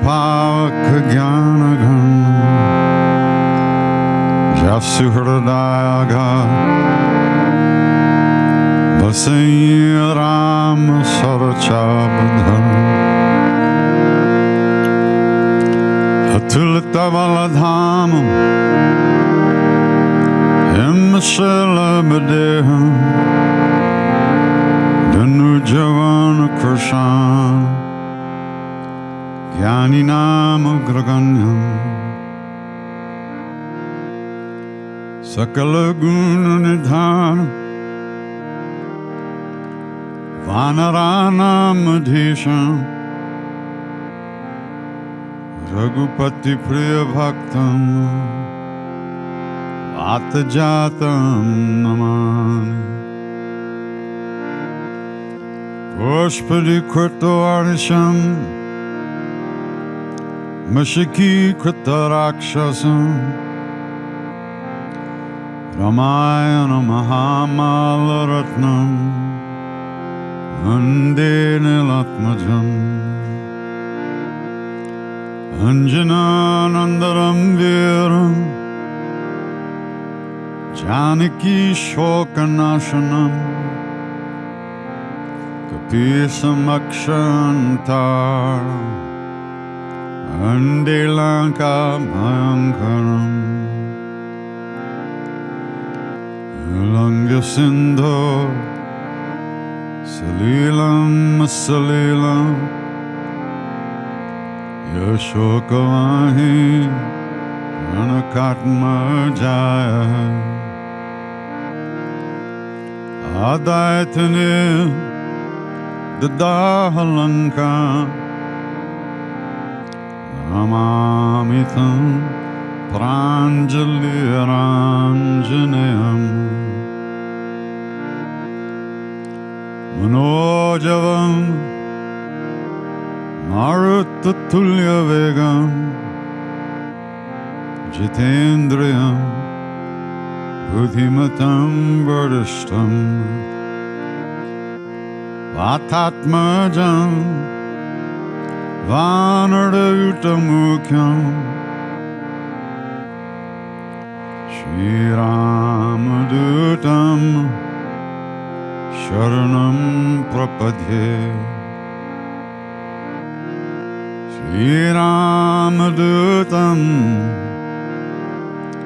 Pavak Gyanagan Jasu Hridayaga Basai Ram Sarachabdhan Atulita Baladham Himshalabadeham Dhanujavan Krishna Gyani Nama Graganyam Sakala Guna Nidhanam Vanaranam Adhisham Raghupati Priya Bhaktam Vatajatam Namani Pushpadi Krito Arisham Mashiki Krita Rakshasam Ramayana Mahamalaratnam Vande Nilatmajam Anjananandaram Viram Janaki Shokanashanam Kapisam Akshantaram Vande Lanka Bhayankaram Langa Sindho Salilam Salilam Yashokavahi Ranakatma Jaya Adaitane Dadahalanka Namamitam Pranjali Ranjanayam Manojavam Maruttatulya Vegam Jitendriyam Buddhimatam Vardishtam Vatatmajam Vanardavutamukyam Shri Ramadutam Sharanam Prapadye Shri Ramadutam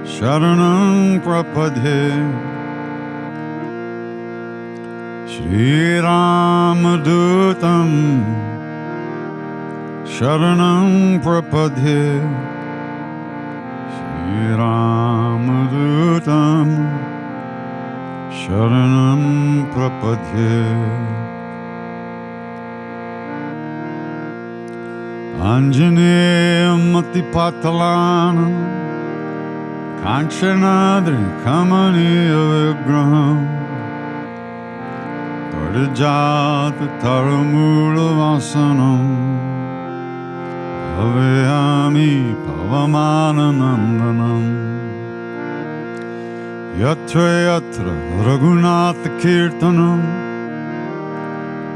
Sharanam Prapadye Shri Ramadutam Sharanam Prapadye Shri Ramadutam Sharanam Prapadye Anjaneyam Matipatalanam Kanchanadri Kamaniya Vigraham Parijata Taramula Vasanam Bhavayami Pavamananandanam Yatra Yatra Raghunatha Kirtanam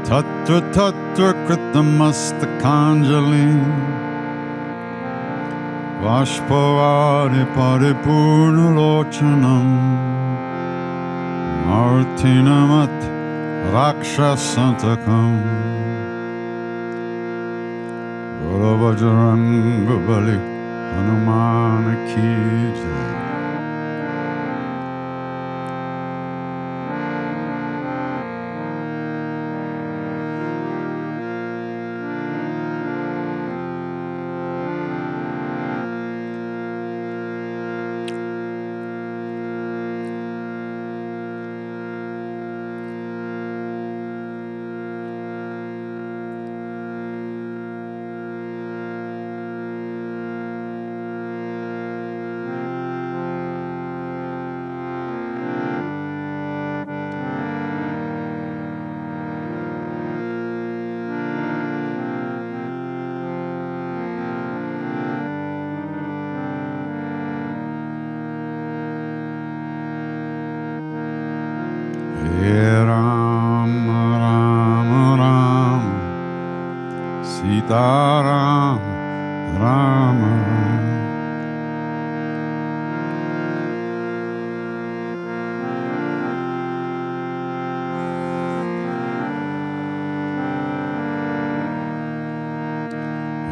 Tatra Tatra Kritamastakhanjali Vashpavadi Paripurna Lochanam Martinamat Rakshasantakam Guru Bajranga Bali Hanumana Ki Jai. Ram, Sita Ram, Rama.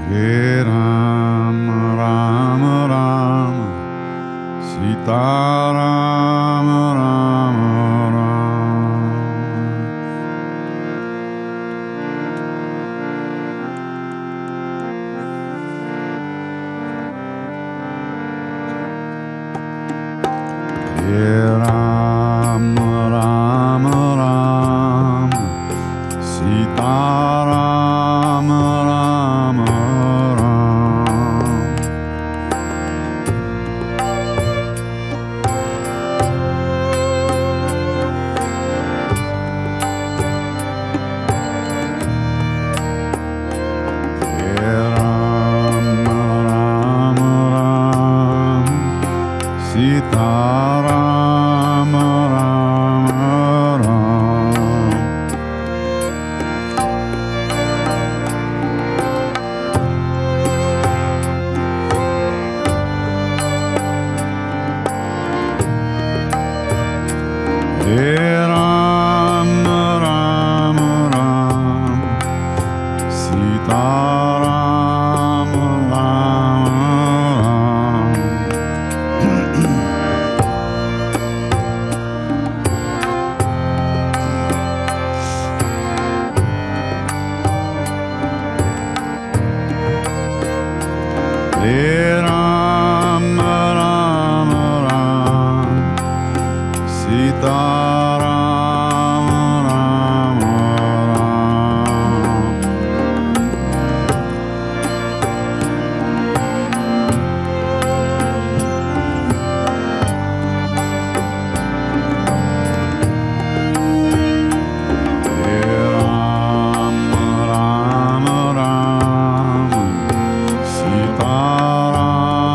Hare Rama, Rama Rama, Sita Rama, Rama Rama. Hare Rama, Rama Rama, Sita Rama, Rama Rama. Hare Rama, Rama Rama, Sita Rama, Rama Rama. Hare Rama, Rama Rama, Sita Rama, Rama Rama. Hare Rama, Rama Rama, Sita Rama, Rama Rama. Hare Rama, Rama Rama, Sita Rama,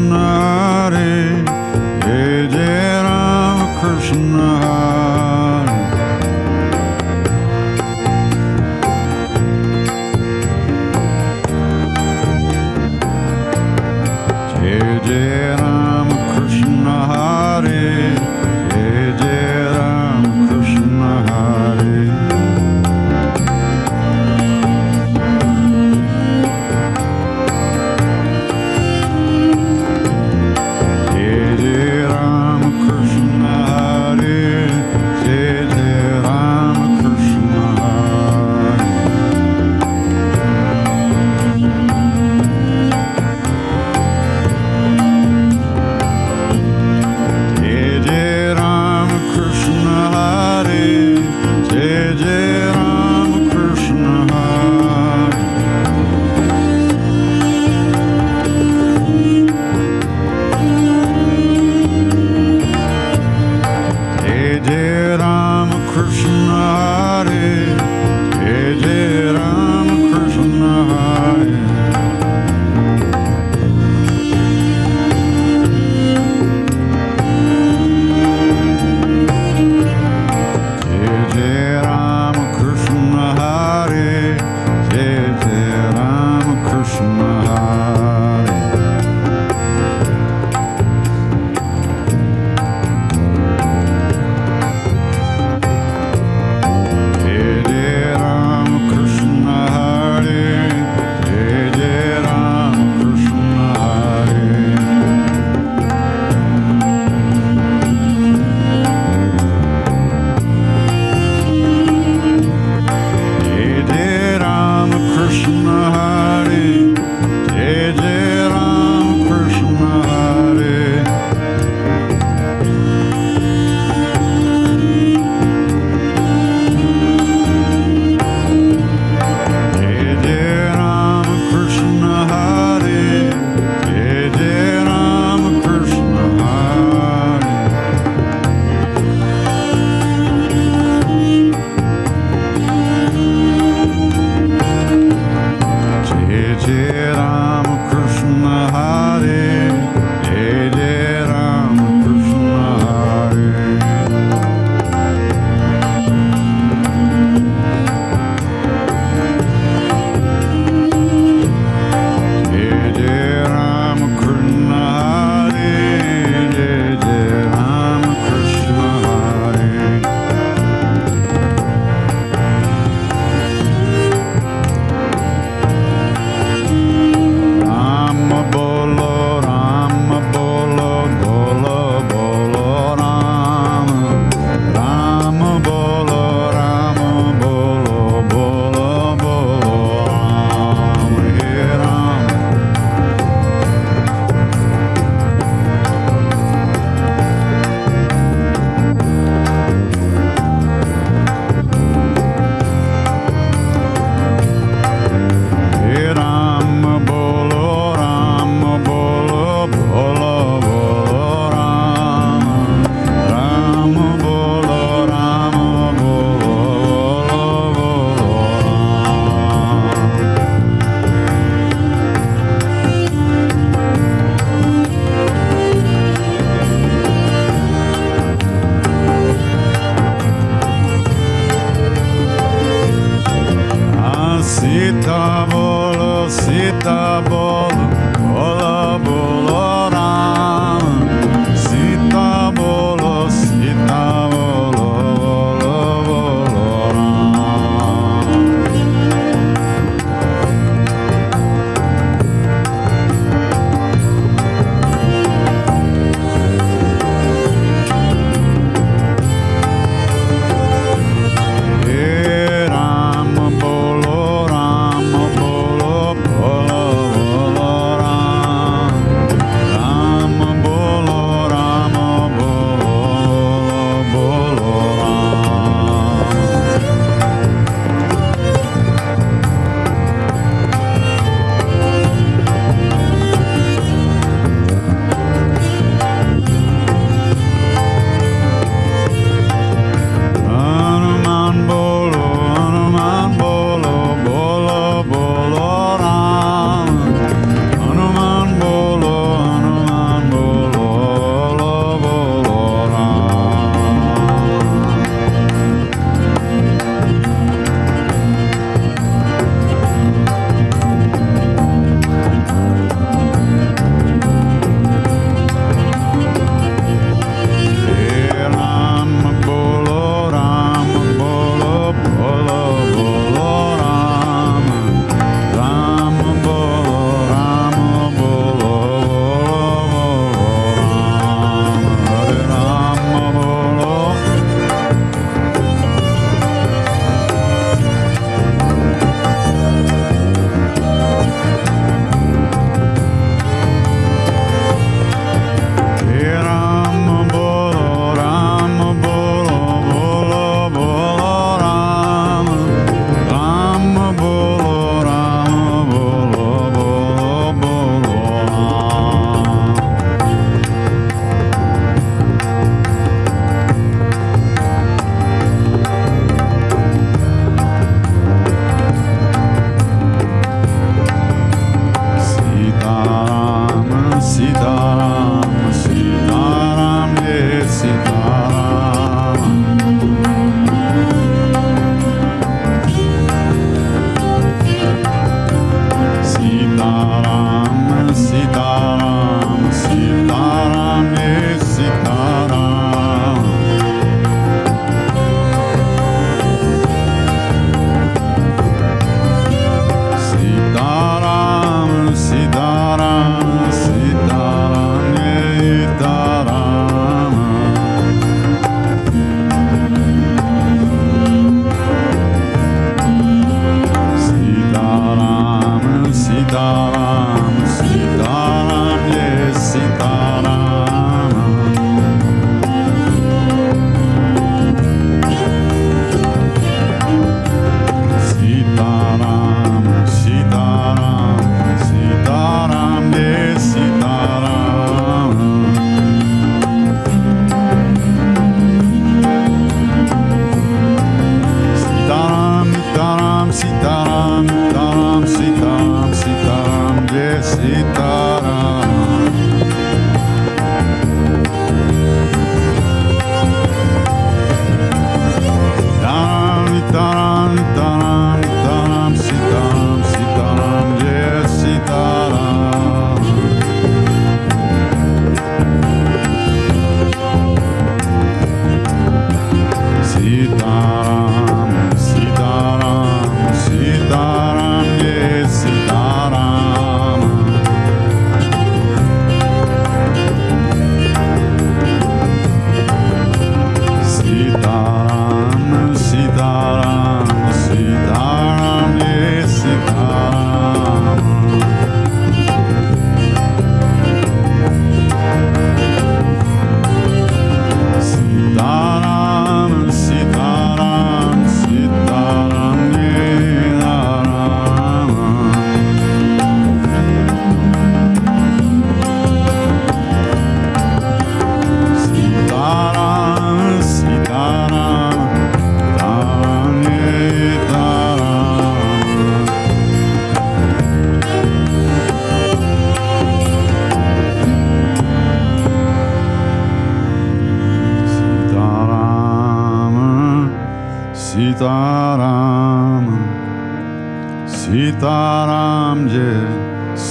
Krishna Hare, Jai Ram Krishna Hare. Jai Ram Krishna Hare, Jai Ram Krishna Hare. Jai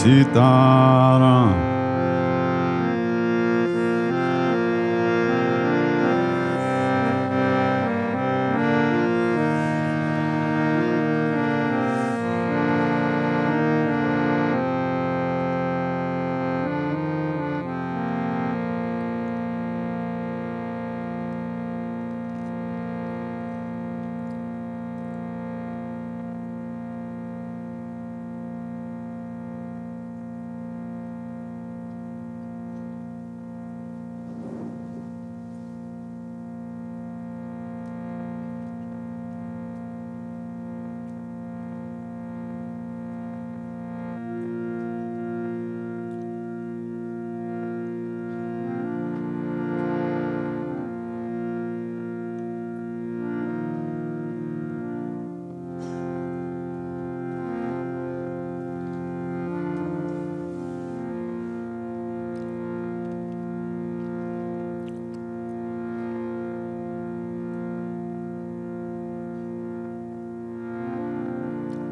Sitaram.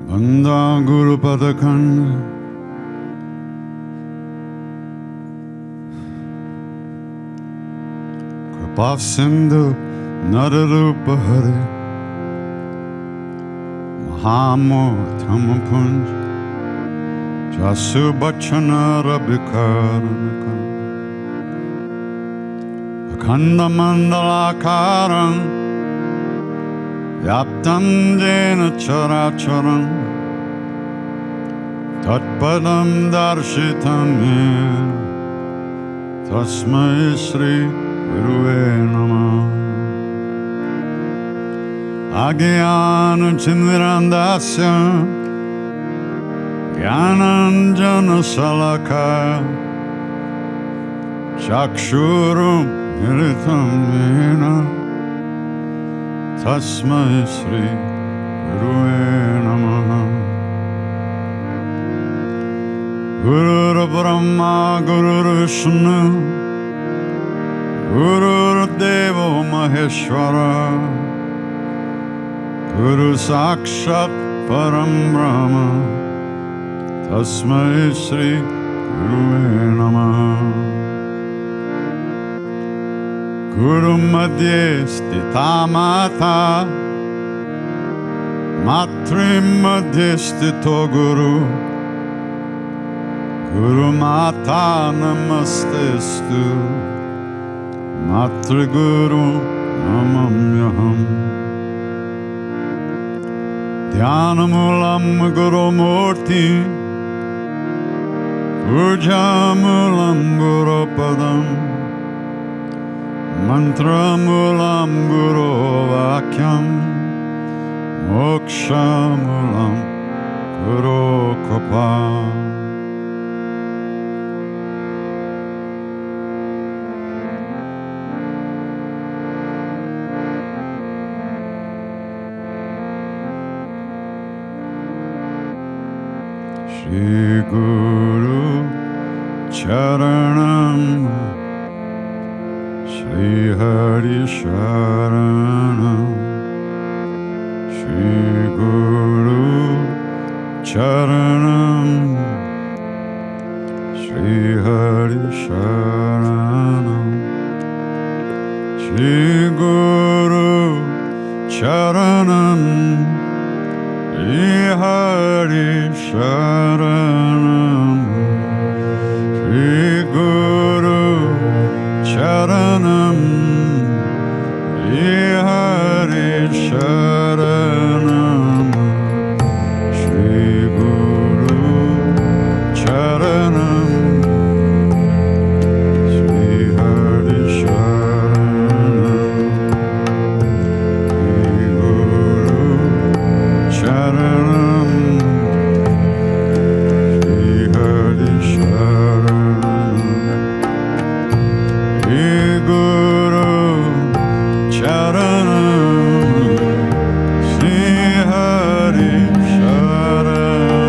Vanda Guru Padakanda, Kripa Sindhu Nararupa Hare, Mahamurtamapunj, Jasu Bachana Rabikaranaka, Akhanda Mandalakaram, Vyaptam Jena Characharam, Tatpadam Darshitam Yena, Tasmai Shri Guruve Namah. Agyana Chindirandasya Gyananjana Salakaya Chakshurum Militam Yena, Tasmai Shri Guruve Namah. Guru Brahma Guru Vishnu Guru Devo Maheshwara Guru Sakshat Param Brahma Tasmai Shri Guruve Namah. Guru Madhye Stita Mata Matri Madhye Stito Guru Guru Mata Namastestu Matra Guru Namamyaham. Dhyanamulam Guru Murti Pujamulam Guru Padam Mantramulam Guru Vakyam Mokshamulam Guru Kripa. Shri Guru Charanam Shri Hari Sharanam Shri Guru Charanam Shri Hari Sharanam Shri Guru Charanam Shri Hari Sharanam Shri Guru Charanam Shri Hari Sharanam Shri Guru Charanam Shri Hari Sharanam Shri Guru Charanam Shri Hari Sharanam Shri Guru Charanam Shri Hari Sharanam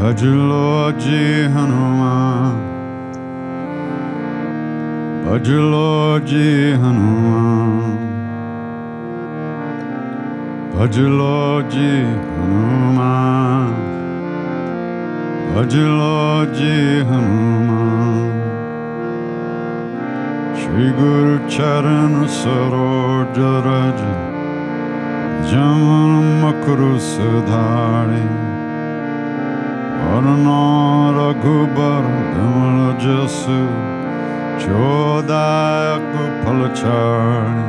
Bhaj Lord Ji Hanuman, Bhaj Lord Ji Hanuman, Bhaj Lord Ji Hanuman, Bhaj Lord Ji Hanuman. Shri Guru Charan Saroj Raj Jaman Makru Sudhari Varna Raghubar Damala Jasu Chodayak Palachari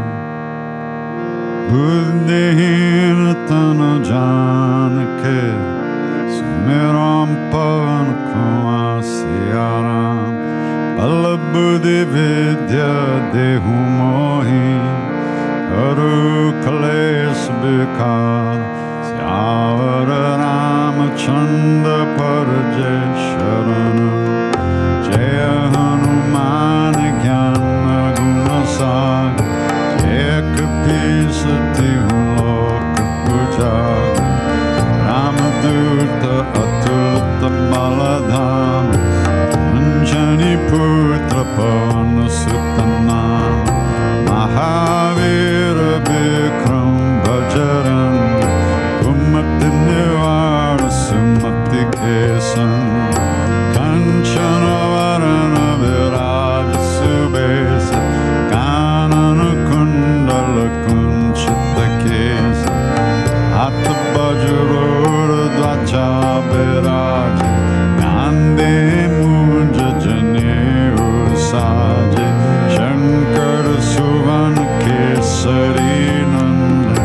Buddhihin Tana Janake Sumiram Pavan Kuma Siyaram Alabudhi Vidya Dehu Mohi Karu Kales Bikar Syavara Ramachanda Parjay Sharanam Jaya Hanuman Gyana Gunasag Jaya Kapisati Lok Pujag Ramadurta Atulta Baladham Anjani Putra Pavana Sutana Mahavira Bikram Bhajaran Kumati Nivara Sumati Kesan Kanchana Varana Viraja Subesa Kanana Kundala Kunchita Kesa Atta Bhajurura Dvacha Viraja Gandhi Muja Jane Usaje Shankar Suvan Kesari Nanda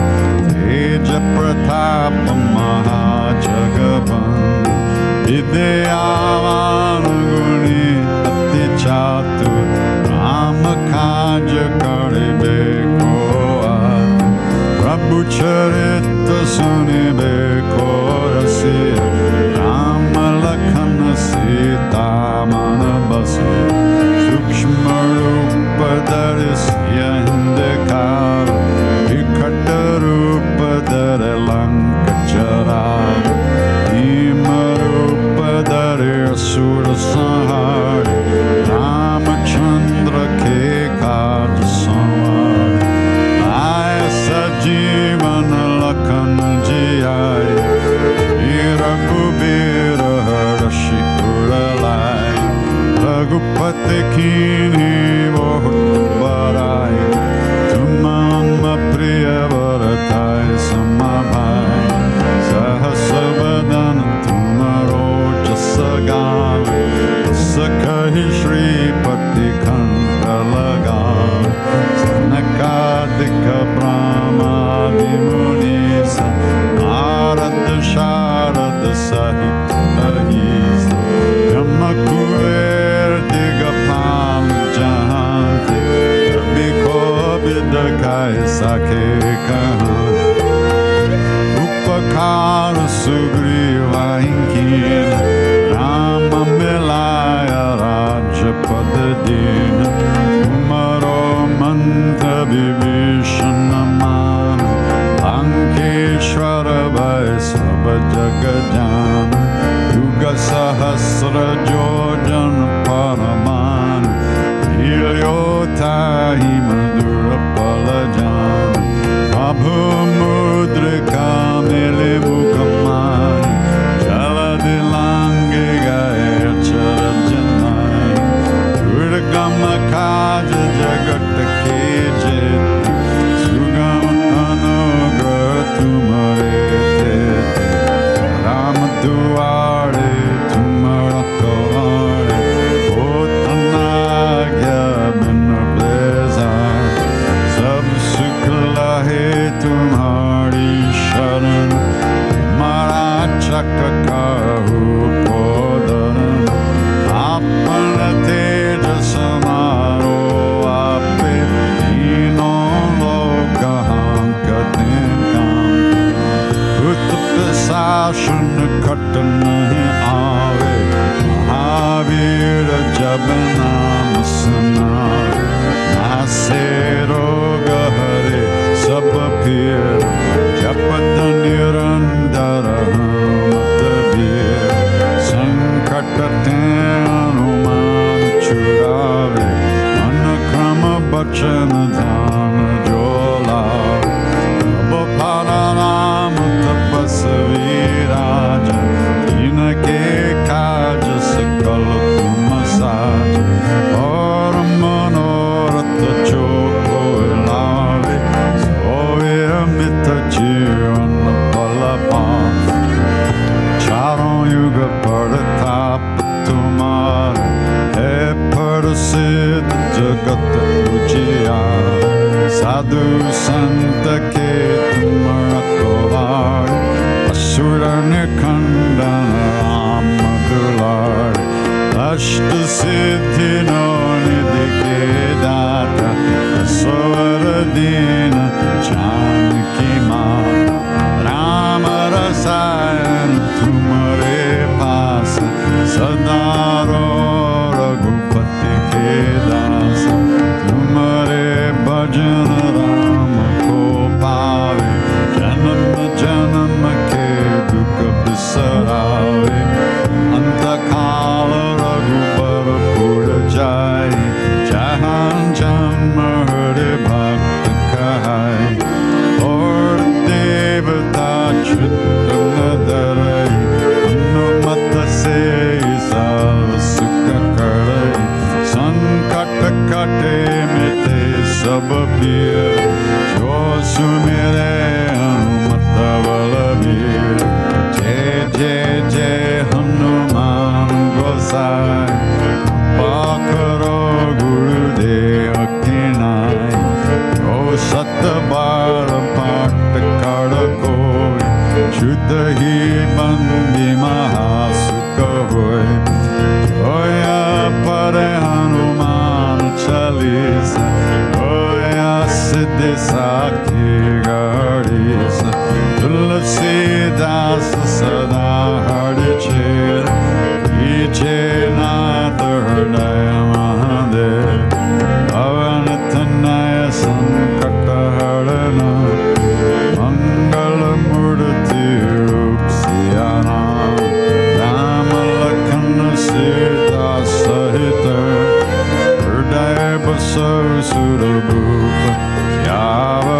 Teja Pratap Mahajagaban Vidyavan Guni Ati Chatu Rama Kaja Karibe Koat Prabhu Charita Sunibe Korasiya Rama Lakhana Sita Manabasi Sukshma Rupa Darisya Hindekara Vikata Rupa Dare Lanka Charara Neem Rupa Dare Sura Sahari Ramachandra Ke Kaj Samari Aya Sajivana Lakhana Jiyaya Raghubira Harashi Uralai Raghupati Kini Vohut Barai Tumama Priya Varatai Samabhai Sahasavadana Tumaro Jasagami Sakahi Shri Pati Kandalagami Sanakadika Brahma Vimunisa Narada Sharada Sahita Hisa Yamakuver Digapam Jahanti Rabiko Vidakai Sake Kahan Upakara Sugriva Inkina Rama Milaya Raja Padadina Umaro Manta Vibhishanamana Ankeshwara Vaisava Jagajana Yuga Sahasra Jojan Paraman Hilyota Himadura Palajana Prabhu Mudrika Mele Mukamani Jaladilange Gaya Charajanai Durgama Kaja Jagata Keje Sugama Anugra Tumare Ram Duare Tumara Kavare Bhotanagya Binna Bleza Sab Sukla He Tumhari Sharan Mara Chakakahu Podaran Apana Teja Samaro Ape Dino Lokaham Katenkam Uttasashan Katan Ave Mahavira Jabanam Sanar Nasero Gahare Sabapir Japatanirandara Matabir जगत उजियार साधु संत के तुम रखवार असुर निखंडन राम दुलार अष्ट सिद्धि निधि के दाता स्वर दीन जानकी माता राम रसायन तुम्हारे पास सदा रो रघुपति के दास तुम्हारे भजन राम को पावे जन्म जन्म के दुख बिसरावे अंत काल रघुबर पुर जाए जहाँ जन्म हरे भक्त कहाय और देवता चित्त धरई हनुमत से सब सुख करई संकट कटे मिटे सब पीर जो सुमिरे हनुमत बलबीर जय जय जय हनुमान गोसाई पाखरो गुरुदेव के नाय जो सत बार पाठ कर कोई शुद्ध ही बंदी महासुख होय होया पर हनुमान चालीसा होया सिद्धि साखी गणेश तुलसीदास सदा हरि चेर पीछे नाथ हृदय महादेव पवन तनय संकट हरना मंगल मूर्ति रूप सिया राम राम लखन सीता सहित हृदय बसव सुरभूप सियावर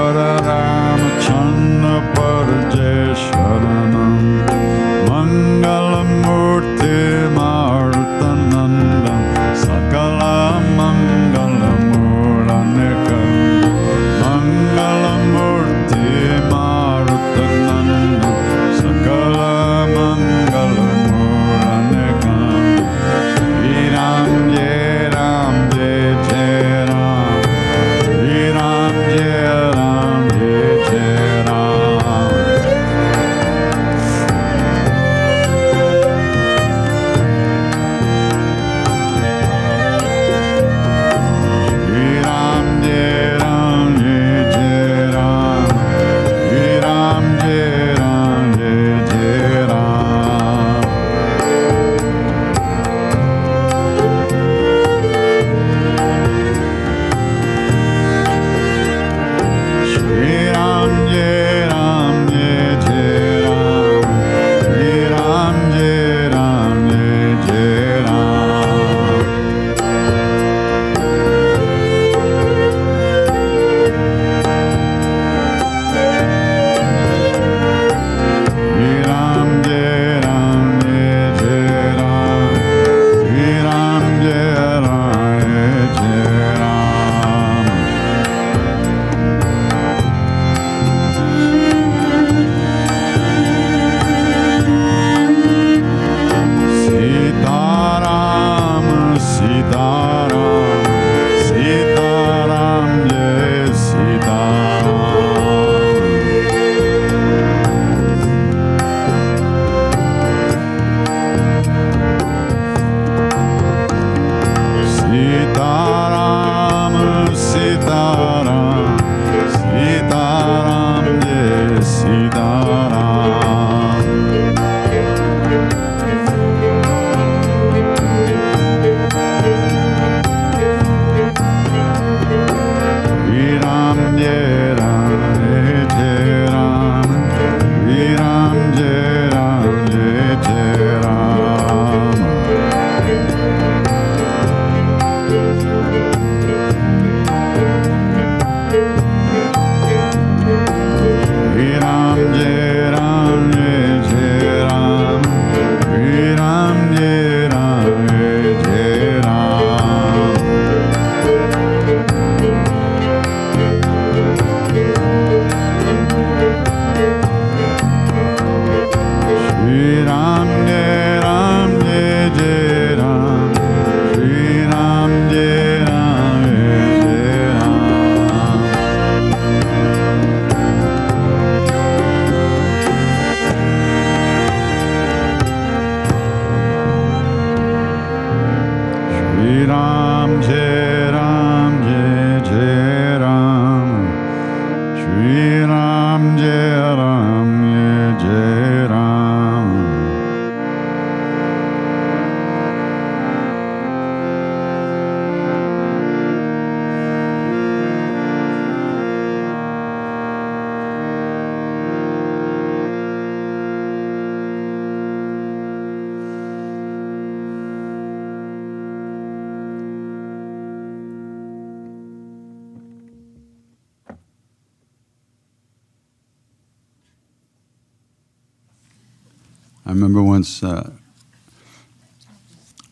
I remember once I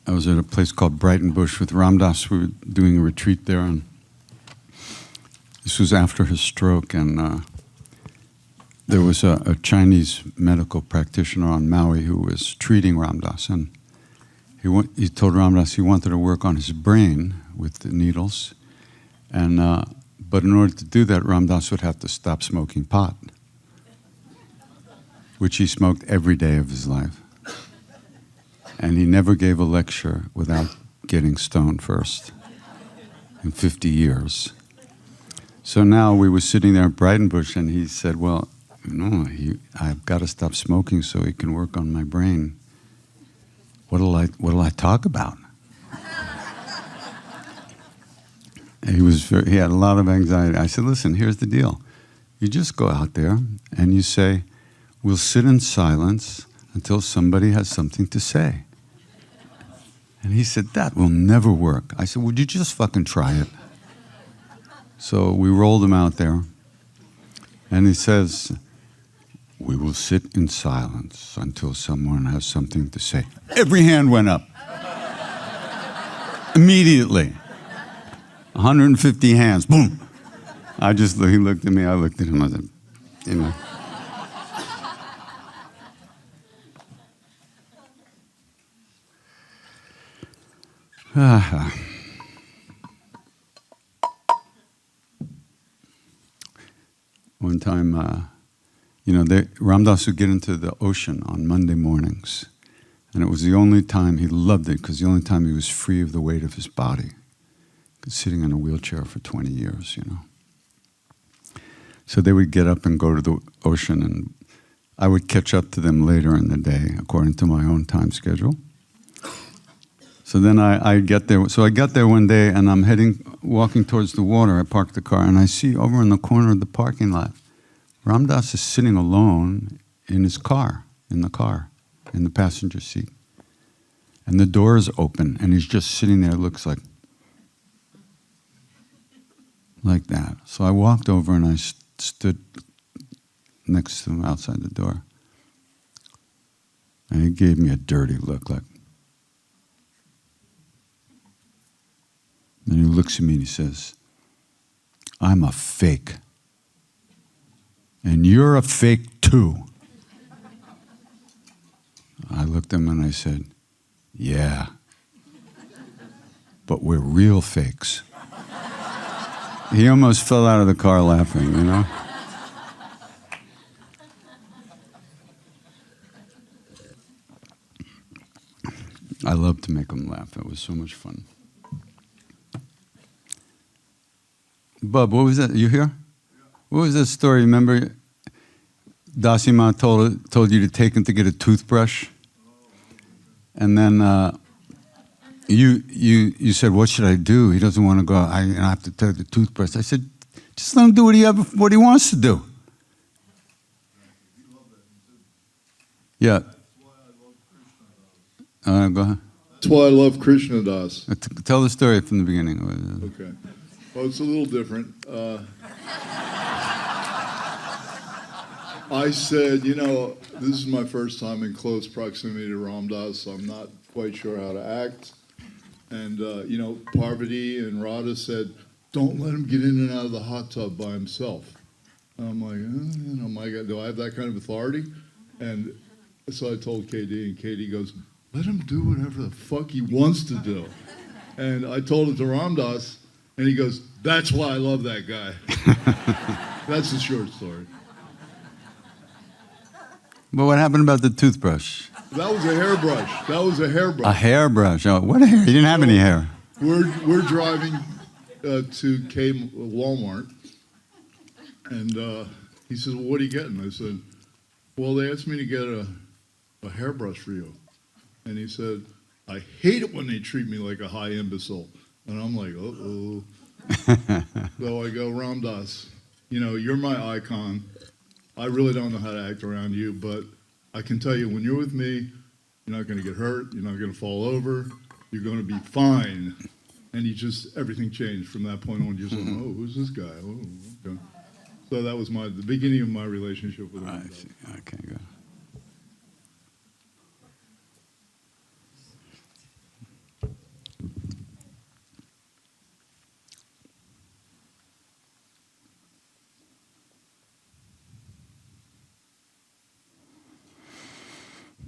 was at a place called Brighton Bush with Ram Dass. We were doing a retreat there, and this was after his stroke, and there was a Chinese medical practitioner on Maui who was treating Ram Dass, and he told Ram Dass he wanted to work on his brain with the needles, and but in order to do that, Ram Dass would have to stop smoking pot, which he smoked every day of his life. And he never gave a lecture without getting stoned first in 50 years. So now we were sitting there at Brighton Bush, and he said, well, I've got to stop smoking so he can work on my brain. What'll I talk about? He had a lot of anxiety. I said, listen, here's the deal. You just go out there and you say, we'll sit in silence until somebody has something to say. And he said, that will never work. I said, would you just fucking try it? So we rolled him out there. And he says, we will sit in silence until someone has something to say. Every hand went up. Immediately. 150 hands, boom. He looked at me, I looked at him, I said, you know. One time, Ram Dass would get into the ocean on Monday mornings. And it was the only time he loved it, because the only time he was free of the weight of his body. Sitting in a wheelchair for 20 years, So they would get up and go to the ocean, and I would catch up to them later in the day, according to my own time schedule. So then I get there. So I got there one day, and I'm walking towards the water. I parked the car, and I see over in the corner of the parking lot, Ram Dass is sitting alone in the car, in the passenger seat. And the door is open, and he's just sitting there, looks like that. So I walked over and I stood next to him outside the door. And he gave me a dirty look, and he looks at me and he says, I'm a fake. And you're a fake too. I looked at him and I said, yeah, but we're real fakes. He almost fell out of the car laughing, I love to make him laugh. It was so much fun. Bub, what was that? You here? What was that story? Remember, Dasima told you to take him to get a toothbrush? And then you said, what should I do? He doesn't want to go. I have to take the toothbrush. I said, just let him do what he wants to do. Yeah. Go ahead. That's why I love Krishna Das. Tell the story from the beginning. Okay. Well, it's a little different. I said, this is my first time in close proximity to Ram Dass, so I'm not quite sure how to act. And, Parvati and Radha said, don't let him get in and out of the hot tub by himself. And I'm like, my God, do I have that kind of authority? And so I told KD, and KD goes, let him do whatever the fuck he wants to do. And I told it to Ram Dass, and he goes, that's why I love that guy. That's the short story. But what happened about the toothbrush? That was a hairbrush. A hairbrush. Oh, what hair? You didn't have any hair. We're driving to Walmart, and he says, well, what are you getting? I said, well, they asked me to get a hairbrush for you. And he said, I hate it when they treat me like a high imbecile. And I'm like, uh-oh. So I go, Ram Dass, you're my icon. I really don't know how to act around you, but I can tell you when you're with me, you're not going to get hurt, you're not going to fall over, you're going to be fine. And everything changed from that point on. You just went, oh, who's this guy? Oh, okay. So that was the beginning of my relationship with him. I see. Okay, good.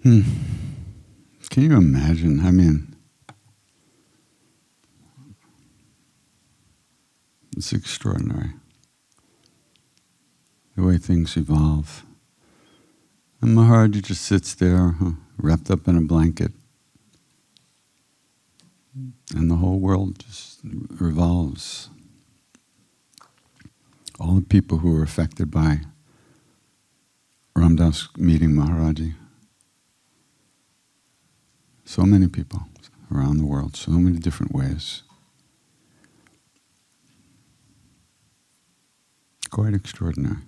Can you imagine? I mean, it's extraordinary, the way things evolve. And Maharaji just sits there, wrapped up in a blanket, and the whole world just revolves. All the people who were affected by Ramdas meeting Maharaji, so many people around the world, so many different ways. Quite extraordinary.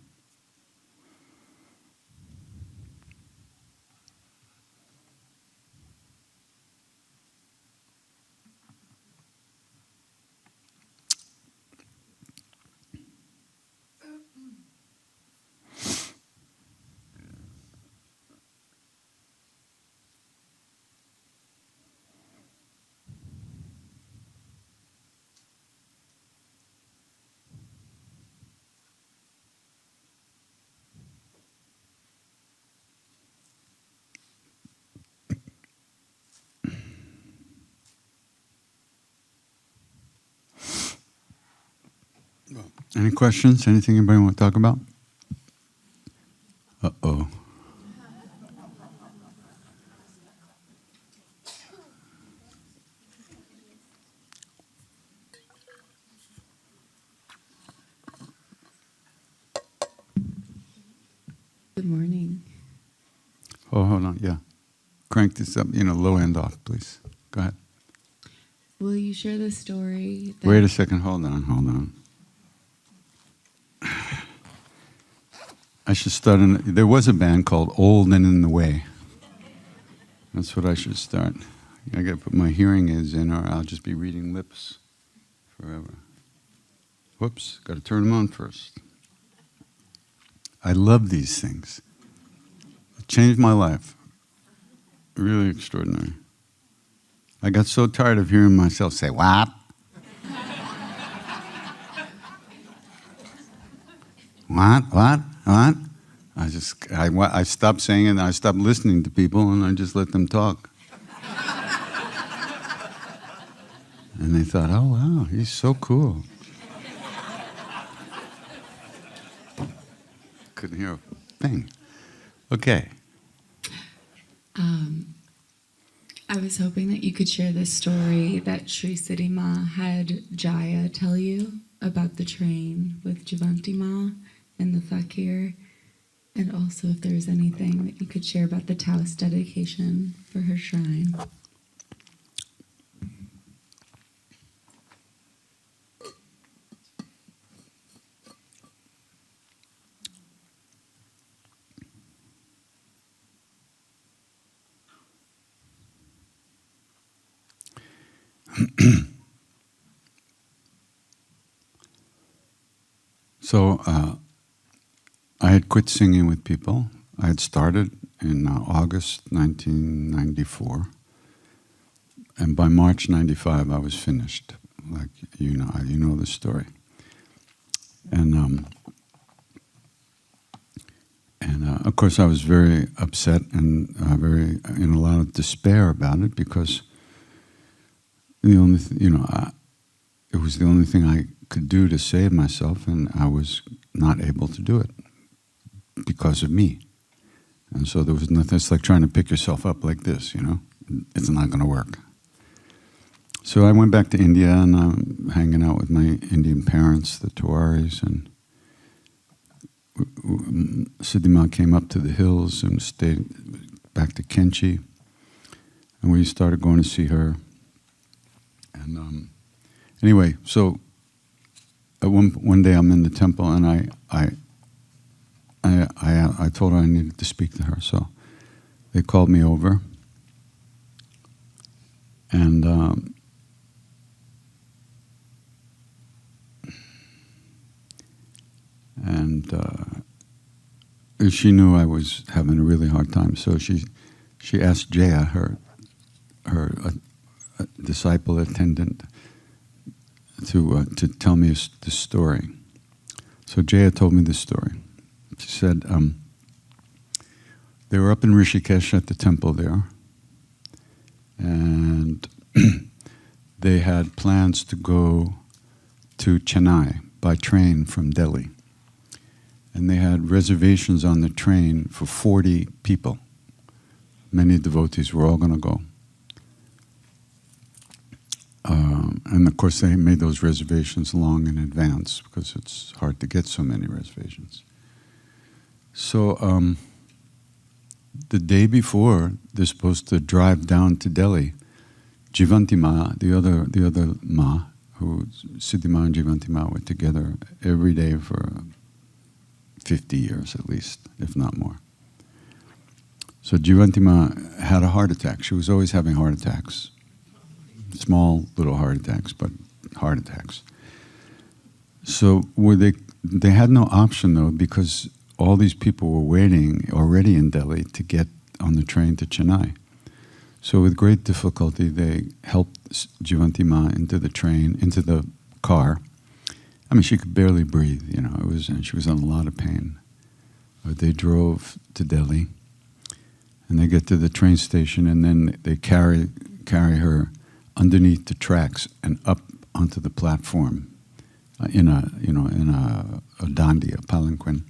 Any questions? Anything anybody want to talk about? Uh-oh. Good morning. Oh, hold on. Yeah. Crank this up, low end off, please. Go ahead. Will you share the story? Wait a second. Hold on. I should start. There was a band called Old and in the Way. That's what I should start. I got to put my hearing aids in, or I'll just be reading lips forever. Whoops, got to turn them on first. I love these things. It changed my life. Really extraordinary. I got so tired of hearing myself say, "What? What? I stopped saying it, and I stopped listening to people, and I just let them talk. And they thought, "Oh, wow, he's so cool." Couldn't hear a thing. Okay. I was hoping that you could share the story that Sri Siddhi Ma had Jaya tell you about the train with Javanti Ma and the fakir, and also if there was anything that you could share about the Taoist dedication for her shrine. So I had quit singing with people. I had started in August 1994, and by March 95 I was finished. Like you know the story. And of course I was very upset and very in a lot of despair about it, because the only it was the only thing I could do to save myself, and I was not able to do it because of me. And so there was nothing. It's like trying to pick yourself up like this, It's not going to work. So I went back to India, and I'm hanging out with my Indian parents, the Tiwaris, and Siddhi Ma came up to the hills and stayed back to Kenchi, and we started going to see her. And anyway, so one day I'm in the temple, and I told her I needed to speak to her. So they called me over, and she knew I was having a really hard time. So she asked Jaya, her disciple attendant, to tell me this story. So Jaya told me this story. She said, they were up in Rishikesh at the temple there, and they had plans to go to Chennai by train from Delhi. And they had reservations on the train for 40 people. Many devotees were all going to go. And of course, they made those reservations long in advance because it's hard to get so many reservations. So the day before, they're supposed to drive down to Delhi. Jivanti Ma, the other Ma, who Siddhi Ma and Jivanti Ma were together every day for 50 years at least, if not more. So Jivanti Ma had a heart attack. She was always having heart attacks. Small little heart attacks, but heart attacks. So they had no option though, because all these people were waiting already in Delhi to get on the train to Chennai. So with great difficulty, they helped Jivanti Ma into the train, into the car. I mean, she could barely breathe, you know, and she was in a lot of pain. But they drove to Delhi, and they get to the train station, and then they carry her underneath the tracks and up onto the platform in a dandi, a palanquin,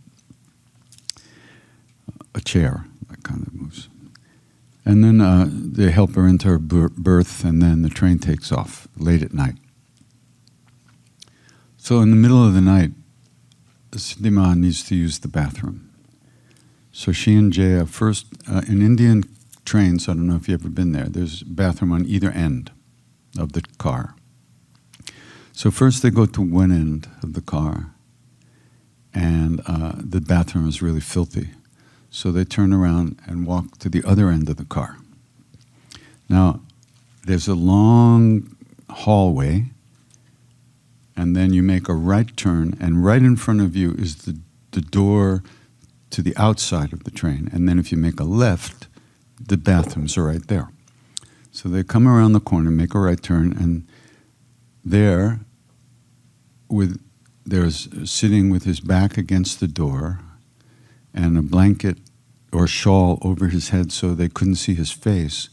a chair that kind of moves. And then they help her into her berth, and then the train takes off late at night. So in the middle of the night, Siddhi Ma needs to use the bathroom. So she and Jaya first, in Indian trains, I don't know if you've ever been there, there's a bathroom on either end of the car. So first they go to one end of the car, and the bathroom is really filthy. So they turn around and walk to the other end of the car. Now, there's a long hallway, and then you make a right turn, and right in front of you is the door to the outside of the train. And then if you make a left, the bathrooms are right there. So they come around the corner, make a right turn, and there's sitting with his back against the door and a blanket or shawl over his head so they couldn't see his face.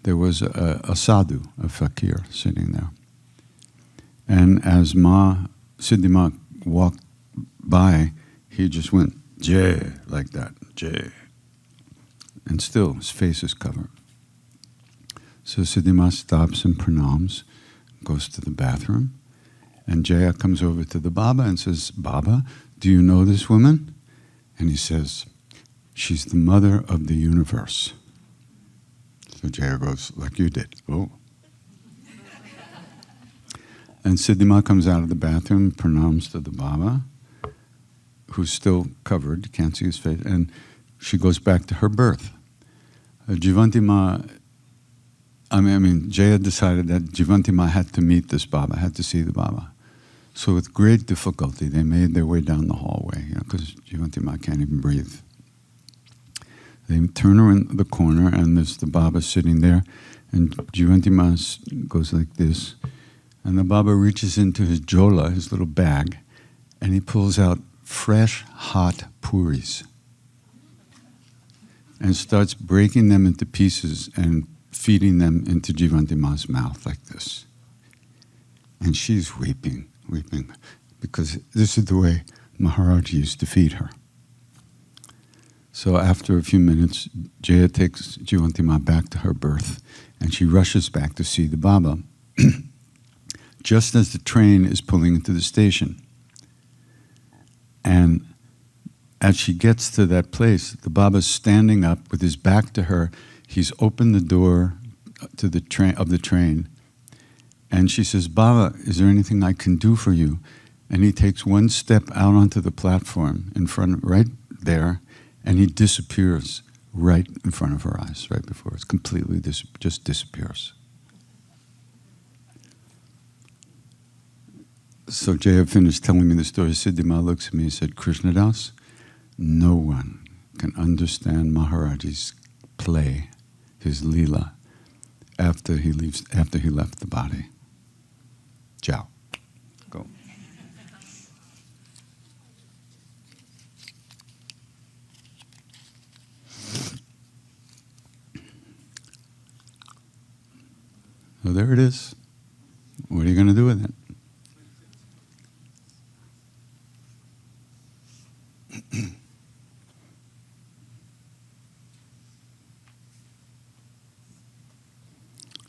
There was a sadhu, a fakir, sitting there. And as Siddhi Ma walked by, he just went, Jai, like that, Jai. And still, his face is covered. So Siddhi Ma stops and pranams, goes to the bathroom, and Jaya comes over to the Baba and says, Baba, do you know this woman? And he says, she's the mother of the universe. So Jaya goes, like you did. Oh. And Siddhi Ma comes out of the bathroom, pranams to the Baba, who's still covered, you can't see his face, and she goes back to her berth. Jivanti Ma, Jaya decided that Jivanti Ma had to meet this Baba, had to see the Baba. So with great difficulty, they made their way down the hallway, because Jivanti Ma can't even breathe. They turn around the corner, and there's the Baba sitting there, and Jivanti Ma goes like this, and the Baba reaches into his jola, his little bag, and he pulls out fresh, hot puris and starts breaking them into pieces and feeding them into Jivanti Ma's mouth like this. And she's weeping, because this is the way Maharaj used to feed her. So after a few minutes, Jaya takes Jivanti Ma back to her berth, and she rushes back to see the Baba, just as the train is pulling into the station. And as she gets to that place, the Baba's standing up with his back to her. He's opened the door to the train, and she says, Baba, is there anything I can do for you? And he takes one step out onto the platform in front, right there, and he disappears right in front of her eyes, right before us, completely just disappears. So Jaya finished telling me the story. Siddhi Ma looks at me and said, Krishnadas, no one can understand Maharaj's play, his leela, after he left the body. Ciao. Go. So there it is. What are you going to do with it?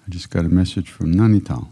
I just got a message from Nainital.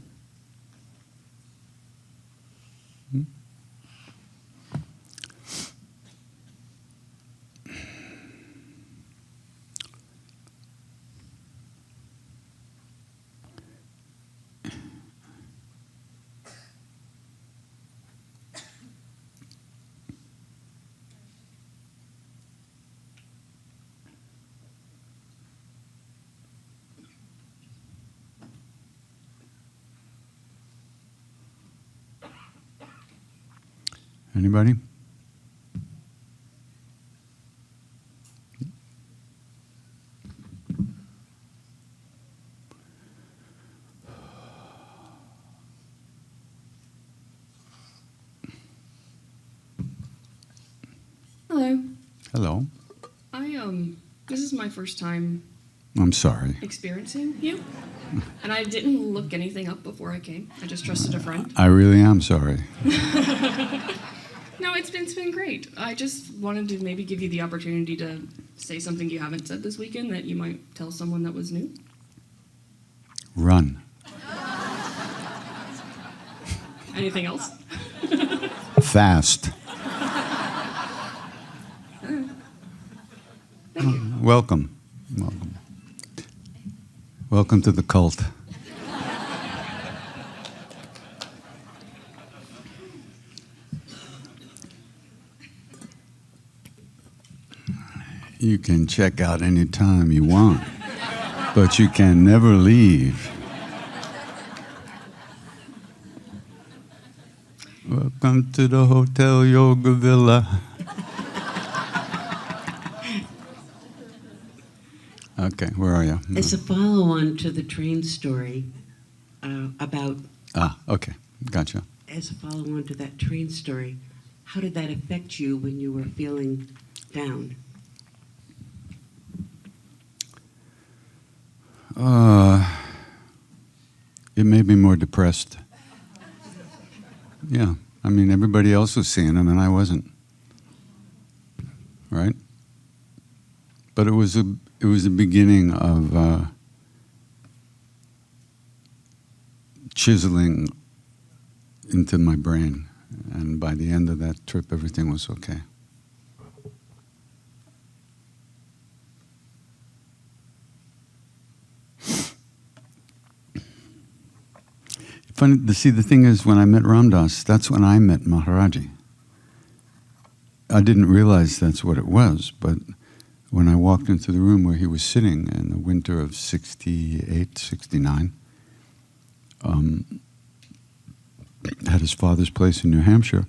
Anybody? Hello. Hello. This is my first time I'm sorry. experiencing you. And I didn't look anything up before I came. I just trusted a friend. I really am sorry. No, it's been great. I just wanted to maybe give you the opportunity to say something you haven't said this weekend that you might tell someone that was new. Run. Anything else? Fast. Welcome. Welcome. Welcome to the cult. You can check out any time you want, but you can never leave. Welcome to the Hotel Yogaville. Okay, where are you? As a follow-on to the train story Okay, gotcha. as a follow-on to that train story, how did that affect you when you were feeling down? It made me more depressed. Yeah, I mean, everybody else was seeing him and I wasn't. Right? But it was the beginning of chiseling into my brain. And by the end of that trip, everything was okay. Funny to see, the thing is, when I met Ramdas, that's when I met Maharaji. I didn't realize that's what it was, but when I walked into the room where he was sitting in the winter of 68, 69, at his father's place in New Hampshire,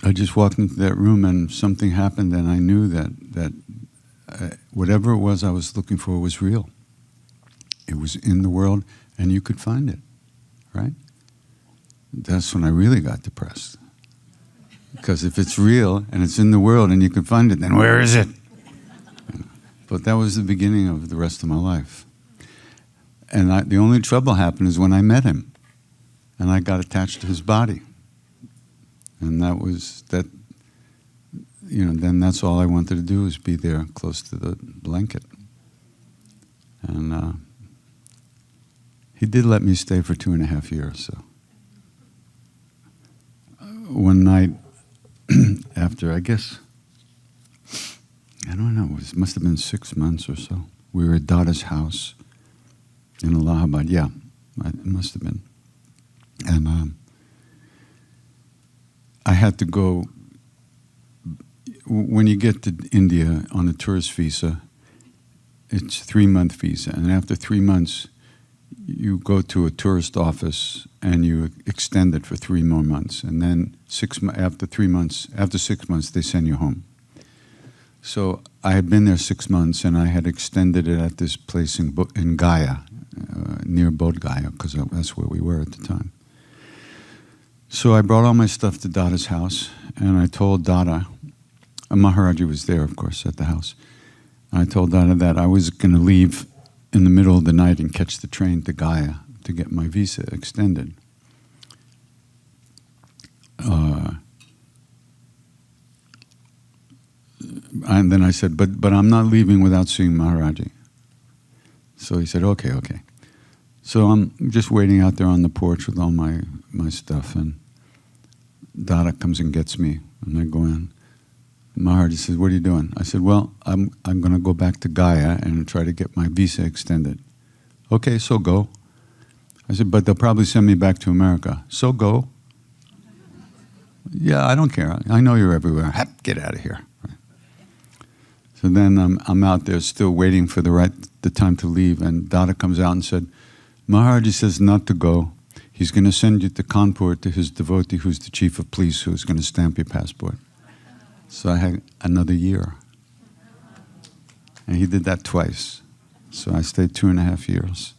I just walked into that room and something happened and I knew that whatever it was I was looking for was real. It was in the world and you could find it, right? That's when I really got depressed. Because if it's real and it's in the world and you can find it, then where is it? But that was the beginning of the rest of my life. And the only trouble happened is when I met him. And I got attached to his body. And then that's all I wanted to do was be there close to the blanket. And he did let me stay for 2.5 years. So one night, after, I guess, I don't know, it must have been 6 months or so. We were at Dada's house in Allahabad. Yeah, it must have been. And I had to go, when you get to India on a tourist visa, it's a 3-month visa. And after 3 months, you go to a tourist office and you extend it for 3 more months. And then after 6 months, they send you home. So I had been there 6 months and I had extended it at this place in Gaya, near Bodh Gaya, because that's where we were at the time. So I brought all my stuff to Dada's house and I told Dada, Maharaji was there, of course, at the house. I told Dada that I was going to leave in the middle of the night and catch the train to Gaia to get my visa extended. And then I said, but I'm not leaving without seeing Maharaji. So he said, okay. So I'm just waiting out there on the porch with all my stuff, and Dada comes and gets me, and I go in. Maharaji says, what are you doing? I said, well, I'm going to go back to Gaia and try to get my visa extended. Okay, so go. I said, but they'll probably send me back to America. So go. Yeah, I don't care. I know you're everywhere. Get out of here. So then I'm out there still waiting for the time to leave, and Dada comes out and said, Maharaji says not to go. He's going to send you to Kanpur to his devotee who's the chief of police, who's going to stamp your passport. So I had another year. And he did that twice. So I stayed 2.5 years.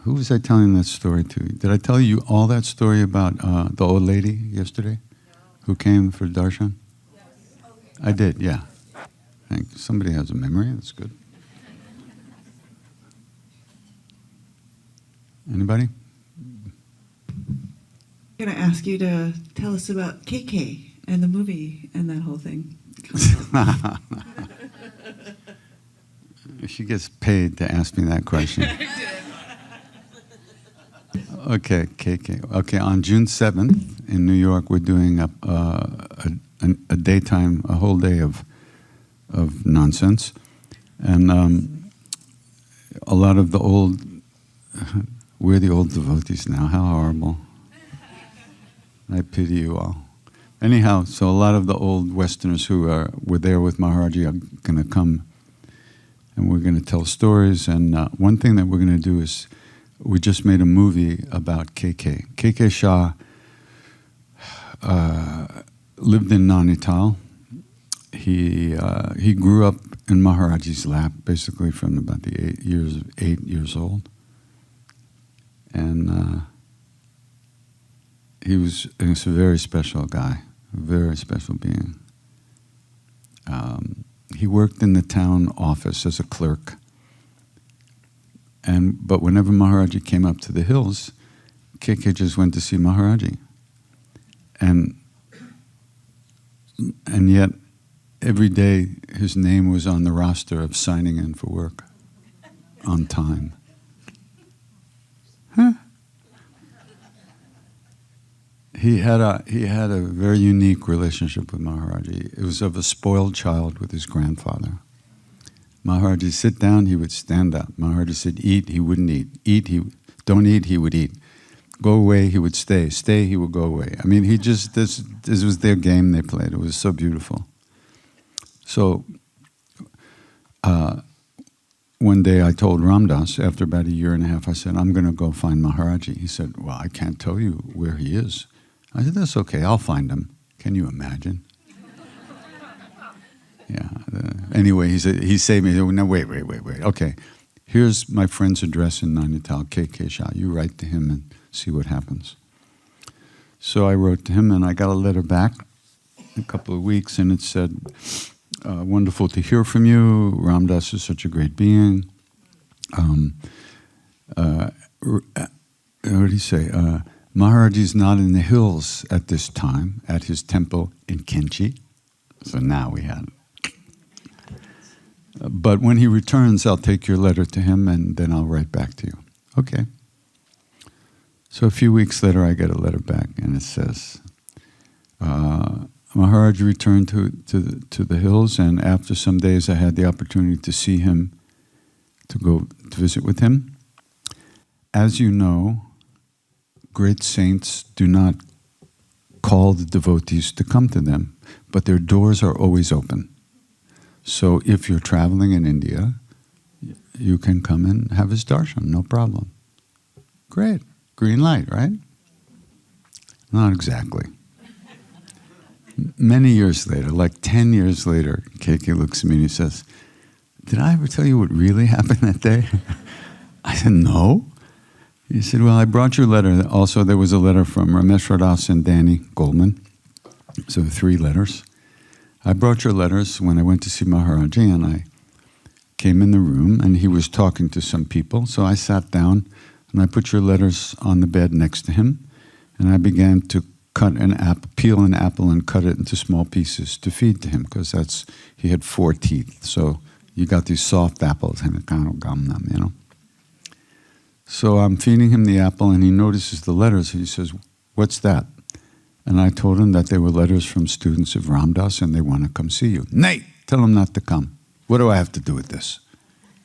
Who was I telling that story to? Did I tell you all that story about the old lady yesterday who came for darshan? Yes. I did, yeah. Somebody has a memory. That's good. Anybody? I'm going to ask you to tell us about KK and the movie and that whole thing. She gets paid to ask me that question. Okay, KK. Okay, on June 7th in New York, we're doing a daytime, a whole day of nonsense. And a lot of the old, we're the old devotees now. How horrible. I pity you all. Anyhow, so a lot of the old Westerners who were there with Maharaji are going to come, and we're going to tell stories. And one thing that we're going to do is, we just made a movie about KK. KK Shah lived in Nainital. He grew up in Maharaji's lap, basically from about the 8 years old. And he was a very special guy, a very special being. He worked in the town office as a clerk. But whenever Maharaji came up to the hills, KK just went to see Maharaji. And yet, every day, his name was on the roster of signing in for work on time. Huh? He had a very unique relationship with Maharaji. It was of a spoiled child with his grandfather. Maharaji sit down, he would stand up. Maharaji said, eat, he wouldn't eat. Don't eat, he would eat. Go away, he would stay. Stay, he would go away. I mean, this was their game they played. It was so beautiful. So, one day I told Ramdas, after about 1.5 years, I said, I'm going to go find Maharaji. He said, well, I can't tell you where he is. I said, that's okay, I'll find him. Can you imagine? Yeah. Anyway, he saved me. He said, no, wait. Okay, here's my friend's address in Nainital, KK Shah. You write to him and see what happens. So I wrote to him, and I got a letter back in a couple of weeks, and it said, wonderful to hear from you. Ramdas is such a great being. What did he say? Maharaji's not in the hills at this time, at his temple in Kenchi. So now we had it. But when he returns, I'll take your letter to him, and then I'll write back to you. Okay. So a few weeks later, I get a letter back, and it says, Maharaji returned to the hills, and after some days, I had the opportunity to see him, to go to visit with him. As you know, great saints do not call the devotees to come to them, but their doors are always open. So if you're traveling in India, you can come and have his darshan, no problem. Great. Green light, right? Not exactly. Many years later, like 10 years later, KK looks at me and he says, did I ever tell you what really happened that day? I said, no. He said, well, I brought you a letter. Also, there was a letter from Ramesh Radas and Danny Goldman. So 3 letters. I brought your letters when I went to see Maharaji, and I came in the room, and he was talking to some people. So I sat down, and I put your letters on the bed next to him, and I began to peel an apple and cut it into small pieces to feed to him, because he had 4 teeth. So you got these soft apples, and kind of gum them, you know. So I'm feeding him the apple, and he notices the letters, and he says, "What's that?" And I told him that they were letters from students of Ram Dass, and they want to come see you. "Nay, tell them not to come. What do I have to do with this?"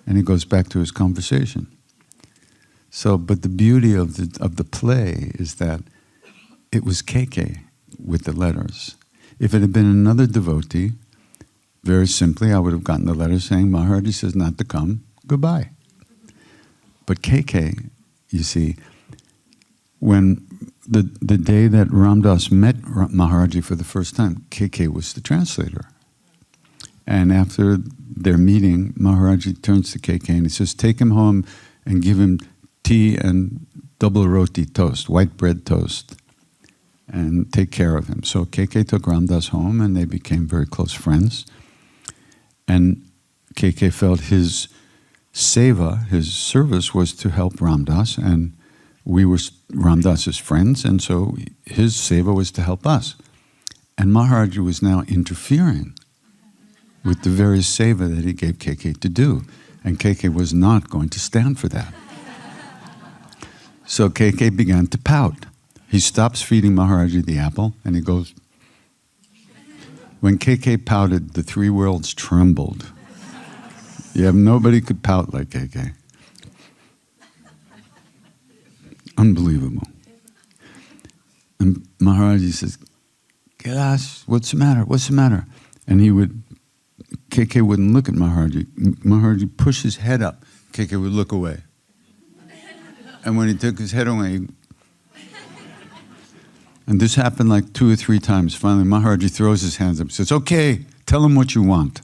And he goes back to his conversation. So, but the beauty of the play is that it was KK with the letters. If it had been another devotee, very simply, I would have gotten the letter saying, "Maharaji says not to come, goodbye." But KK, you see, when the day that Ram Dass met Maharaji for the first time, KK was the translator. And after their meeting, Maharaji turns to KK and he says, "Take him home and give him tea and double roti toast, white bread toast, and take care of him." So KK took Ram Dass home, and they became very close friends. And KK felt his seva, his service, was to help Ram Dass, and we were Ram Dass's friends, and so his seva was to help us. And Maharaji was now interfering with the very seva that he gave KK to do, and KK was not going to stand for that. So KK began to pout. He stops feeding Maharaji the apple, and he goes. When KK pouted, the 3 worlds trembled. Nobody could pout like KK. Unbelievable. And Maharaji says, "Kailash, what's the matter? What's the matter?" And KK wouldn't look at Maharaji. Maharaji pushed his head up. KK would look away. And when he took his head away, and this happened like 2 or 3 times. Finally, Maharaji throws his hands up and says, "Okay, tell him what you want."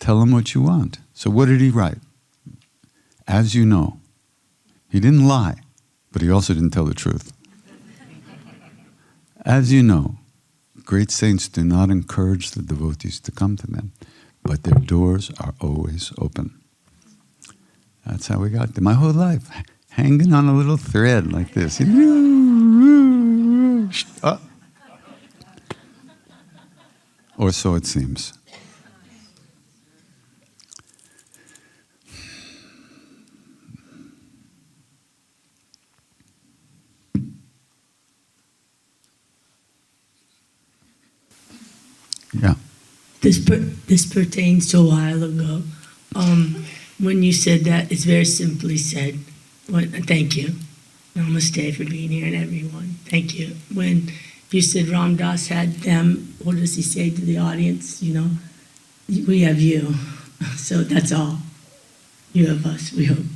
Tell him what you want. So what did he write? "As you know." He didn't lie, but he also didn't tell the truth. "As you know, great saints do not encourage the devotees to come to them, but their doors are always open." That's how we got there. My whole life, hanging on a little thread like this. Or so it seems. Yeah. This pertains to a while ago. When you said that, it's very simply said. Thank you. Namaste for being here, and everyone. Thank you. When you said Ram Dass had them, what does he say to the audience? We have you. So that's all. You have us, we hope.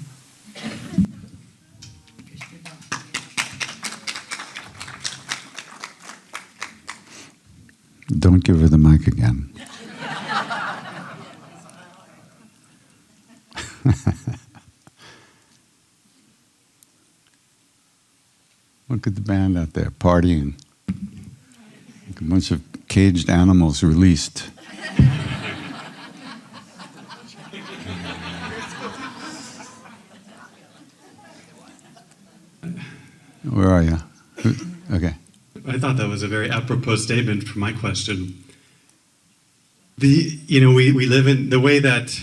Don't give her the mic again. Look at the band out there partying. Like a bunch of caged animals released. Where are you? Okay. I thought that was a very apropos statement for my question. We live in the way that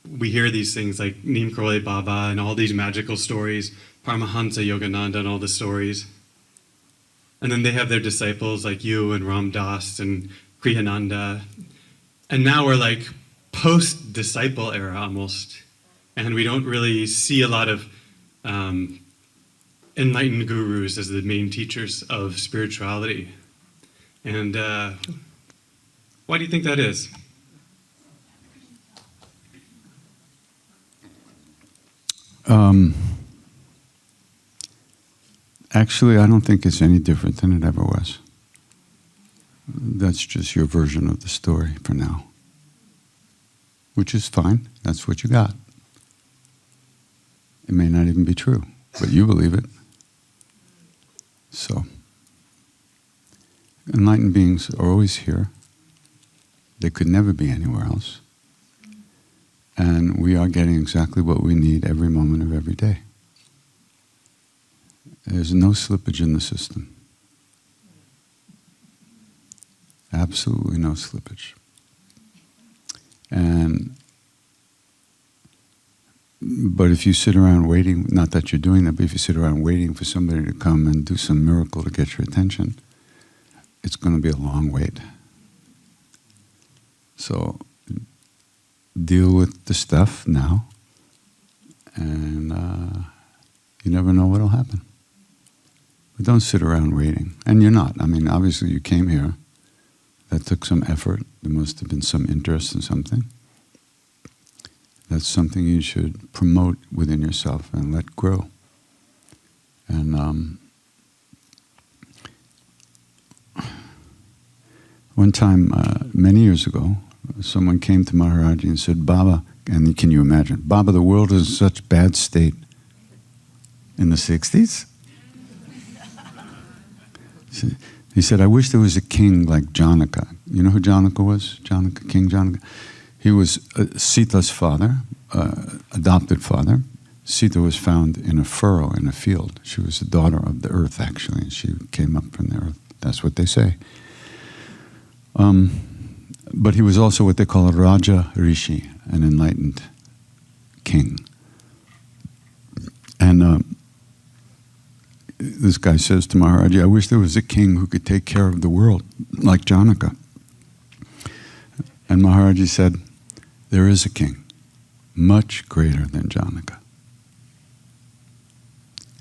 we hear these things like Neem, Karoli, Baba, and all these magical stories, Paramahansa Yogananda and all the stories. And then they have their disciples like you and Ram Dass and Kriyananda. And now we're like post-disciple era almost. And we don't really see a lot of enlightened gurus as the main teachers of spirituality. And why do you think that is? Actually, I don't think it's any different than it ever was. That's just your version of the story for now. Which is fine. That's what you got. It may not even be true, but you believe it. So, Enlightened beings are always here. They could never be anywhere else. And we are getting exactly what we need every moment of every day. There's no slippage in the system. Absolutely no slippage. But if you sit around waiting, not that you're doing that, but if you sit around waiting for somebody to come and do some miracle to get your attention, it's going to be a long wait. So deal with the stuff now, and you never know what will happen. But don't sit around waiting. And you're not. I mean, obviously you came here. That took some effort. There must have been some interest in something. That's something you should promote within yourself and let grow. And one time, many years ago, someone came to Maharaji and said, Baba, and can you imagine, Baba, the world is in such bad state. In the 60s? He said, I wish there was a king like Janaka. You know who Janaka was? Janaka, King Janaka. He was Sita's father, adopted father. Sita was found in a furrow in a field. She was the daughter of the earth, actually. She came up from the earth. That's what they say. But he was also what they call a Raja Rishi, an enlightened king. And this guy says to Maharaji, I wish there was a king who could take care of the world like Janaka. And Maharaji said, there is a king, much greater than Janaka.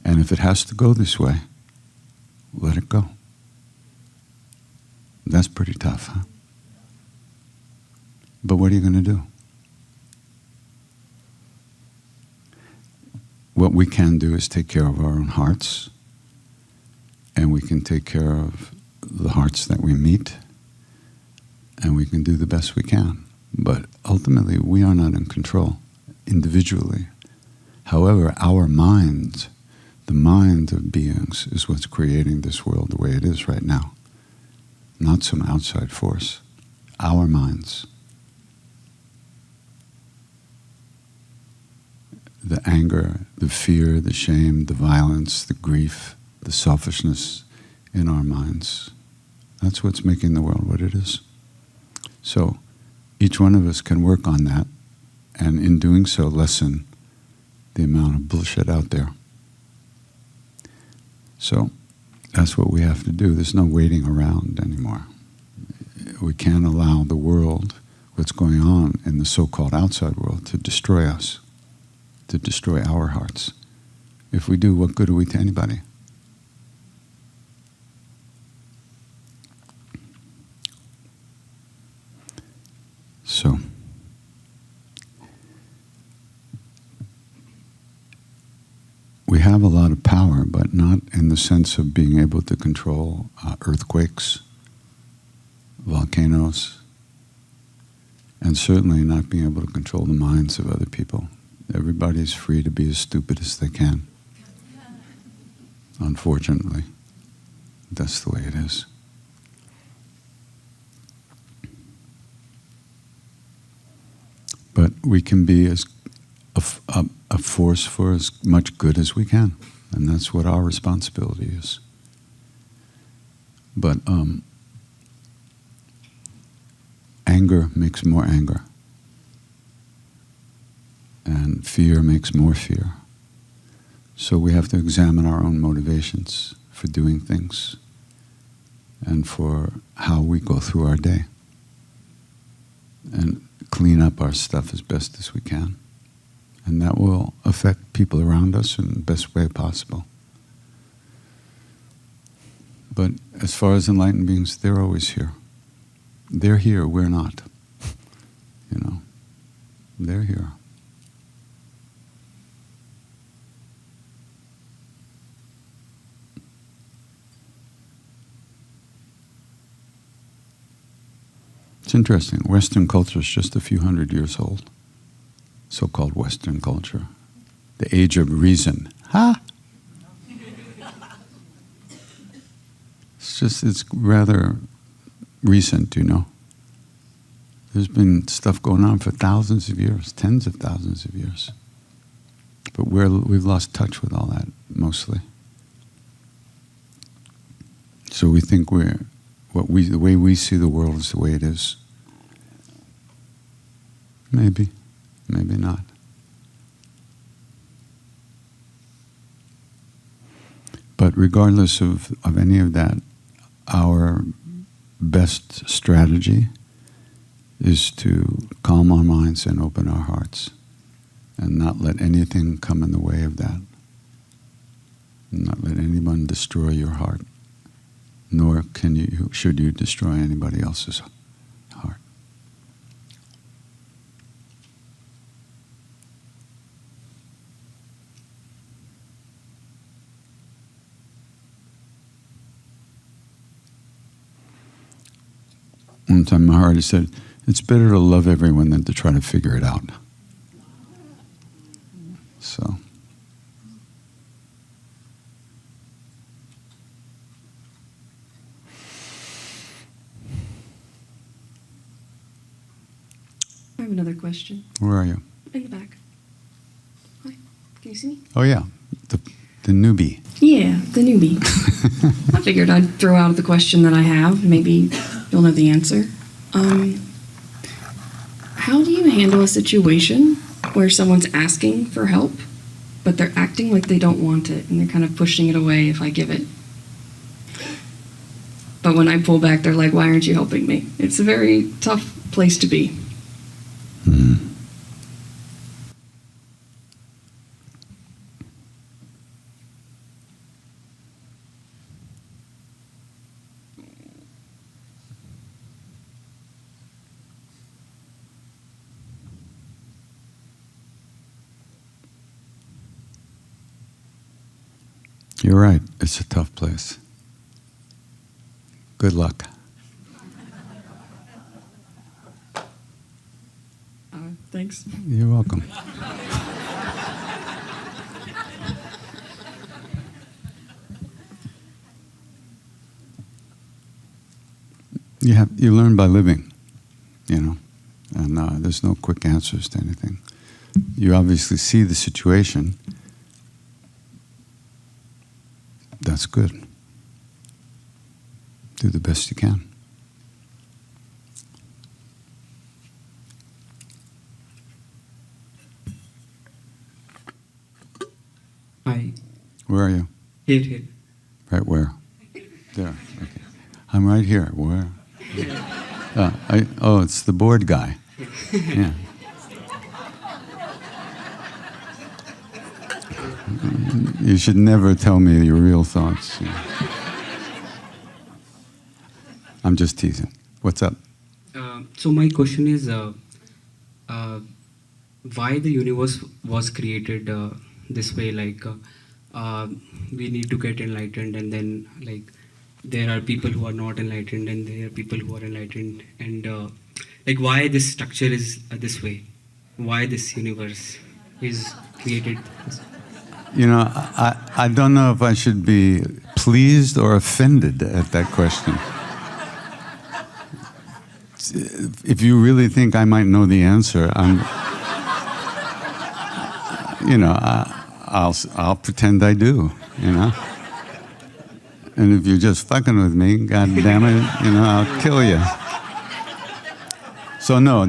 And if it has to go this way, let it go. That's pretty tough, huh? But what are you going to do? What we can do is take care of our own hearts, and we can take care of the hearts that we meet, and we can do the best we can. But ultimately, we are not in control individually. However, our mind, the mind of beings, is what's creating this world the way it is right now. Not some outside force. Our minds. The anger, the fear, the shame, the violence, the grief, the selfishness in our minds. That's what's making the world what it is. So each one of us can work on that, and in doing so lessen the amount of bullshit out there. So that's what we have to do. There's no waiting around anymore. We can't allow the world, what's going on in the so-called outside world, to destroy us, to destroy our hearts. If we do, what good are we to anybody? So, we have a lot of power, but not in the sense of being able to control earthquakes, volcanoes, and certainly not being able to control the minds of other people. Everybody's free to be as stupid as they can. Unfortunately, that's the way it is. But we can be as a force for as much good as we can, and that's what our responsibility is. But anger makes more anger, and fear makes more fear. So we have to examine our own motivations for doing things and for how we go through our day, and clean up our stuff as best as we can. And that will affect people around us in the best way possible. But as far as enlightened beings, they're always here. They're here, we're not. You know, they're here. It's interesting. Western culture is just a few hundred years old. So-called Western culture. The age of reason. Ha! It's it's rather recent, you know. There's been stuff going on for thousands of years, tens of thousands of years. But we've lost touch with all that, mostly. So we think the way we see the world is the way it is. Maybe, maybe not. But regardless of any of that, our best strategy is to calm our minds and open our hearts and not let anything come in the way of that. Not let anyone destroy your heart, nor should you destroy anybody else's heart. One time Maharaj said, it's better to love everyone than to try to figure it out. So. I have another question. Where are you? In the back. Hi. Can you see me? Oh yeah, the newbie. Yeah, the newbie. I figured I'd throw out the question that I have. Maybe you'll know the answer. How do you handle a situation where someone's asking for help, but they're acting like they don't want it, and they're kind of pushing it away if I give it? But when I pull back, they're like, why aren't you helping me? It's a very tough place to be. You're right, it's a tough place. Good luck. Thanks. You're welcome. You learn by living, you know, and there's no quick answers to anything. You obviously see the situation. That's good. Do the best you can. Hi. Where are you? Here. Right where? There. Okay. I'm right here. Where? It's the board guy. Yeah. You should never tell me your real thoughts. I'm just teasing. What's up? So my question is, why the universe was created this way? Like, we need to get enlightened, and then like there are people who are not enlightened, and there are people who are enlightened, and like why this structure is this way? Why this universe is created? You know, I don't know if I should be pleased or offended at that question. If you really think I might know the answer, I'll pretend I do, you know. And if you're just fucking with me, God damn it, I'll kill you. So no,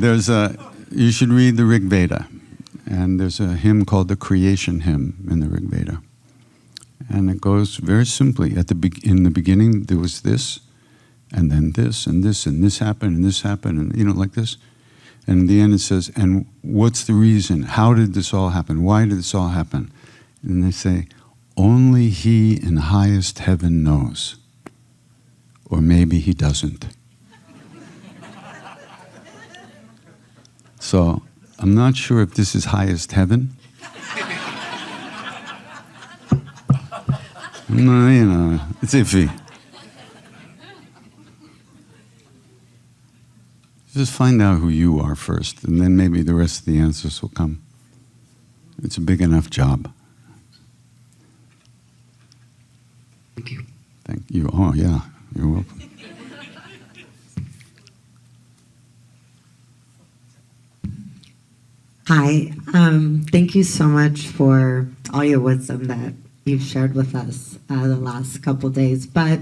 you should read the Rig Veda. And there's a hymn called the Creation Hymn in the Rig Veda. And it goes very simply. In the beginning, there was this, and then this, and this, and this happened, and like this. And in the end it says, and what's the reason? How did this all happen? Why did this all happen? And they say, only he in highest heaven knows. Or maybe he doesn't. So, I'm not sure if this is highest heaven. No, it's iffy. Just find out who you are first, and then maybe the rest of the answers will come. It's a big enough job. Thank you. Thank you. Oh, yeah. You're welcome. Hi. Thank you so much for all your wisdom that you've shared with us the last couple days. But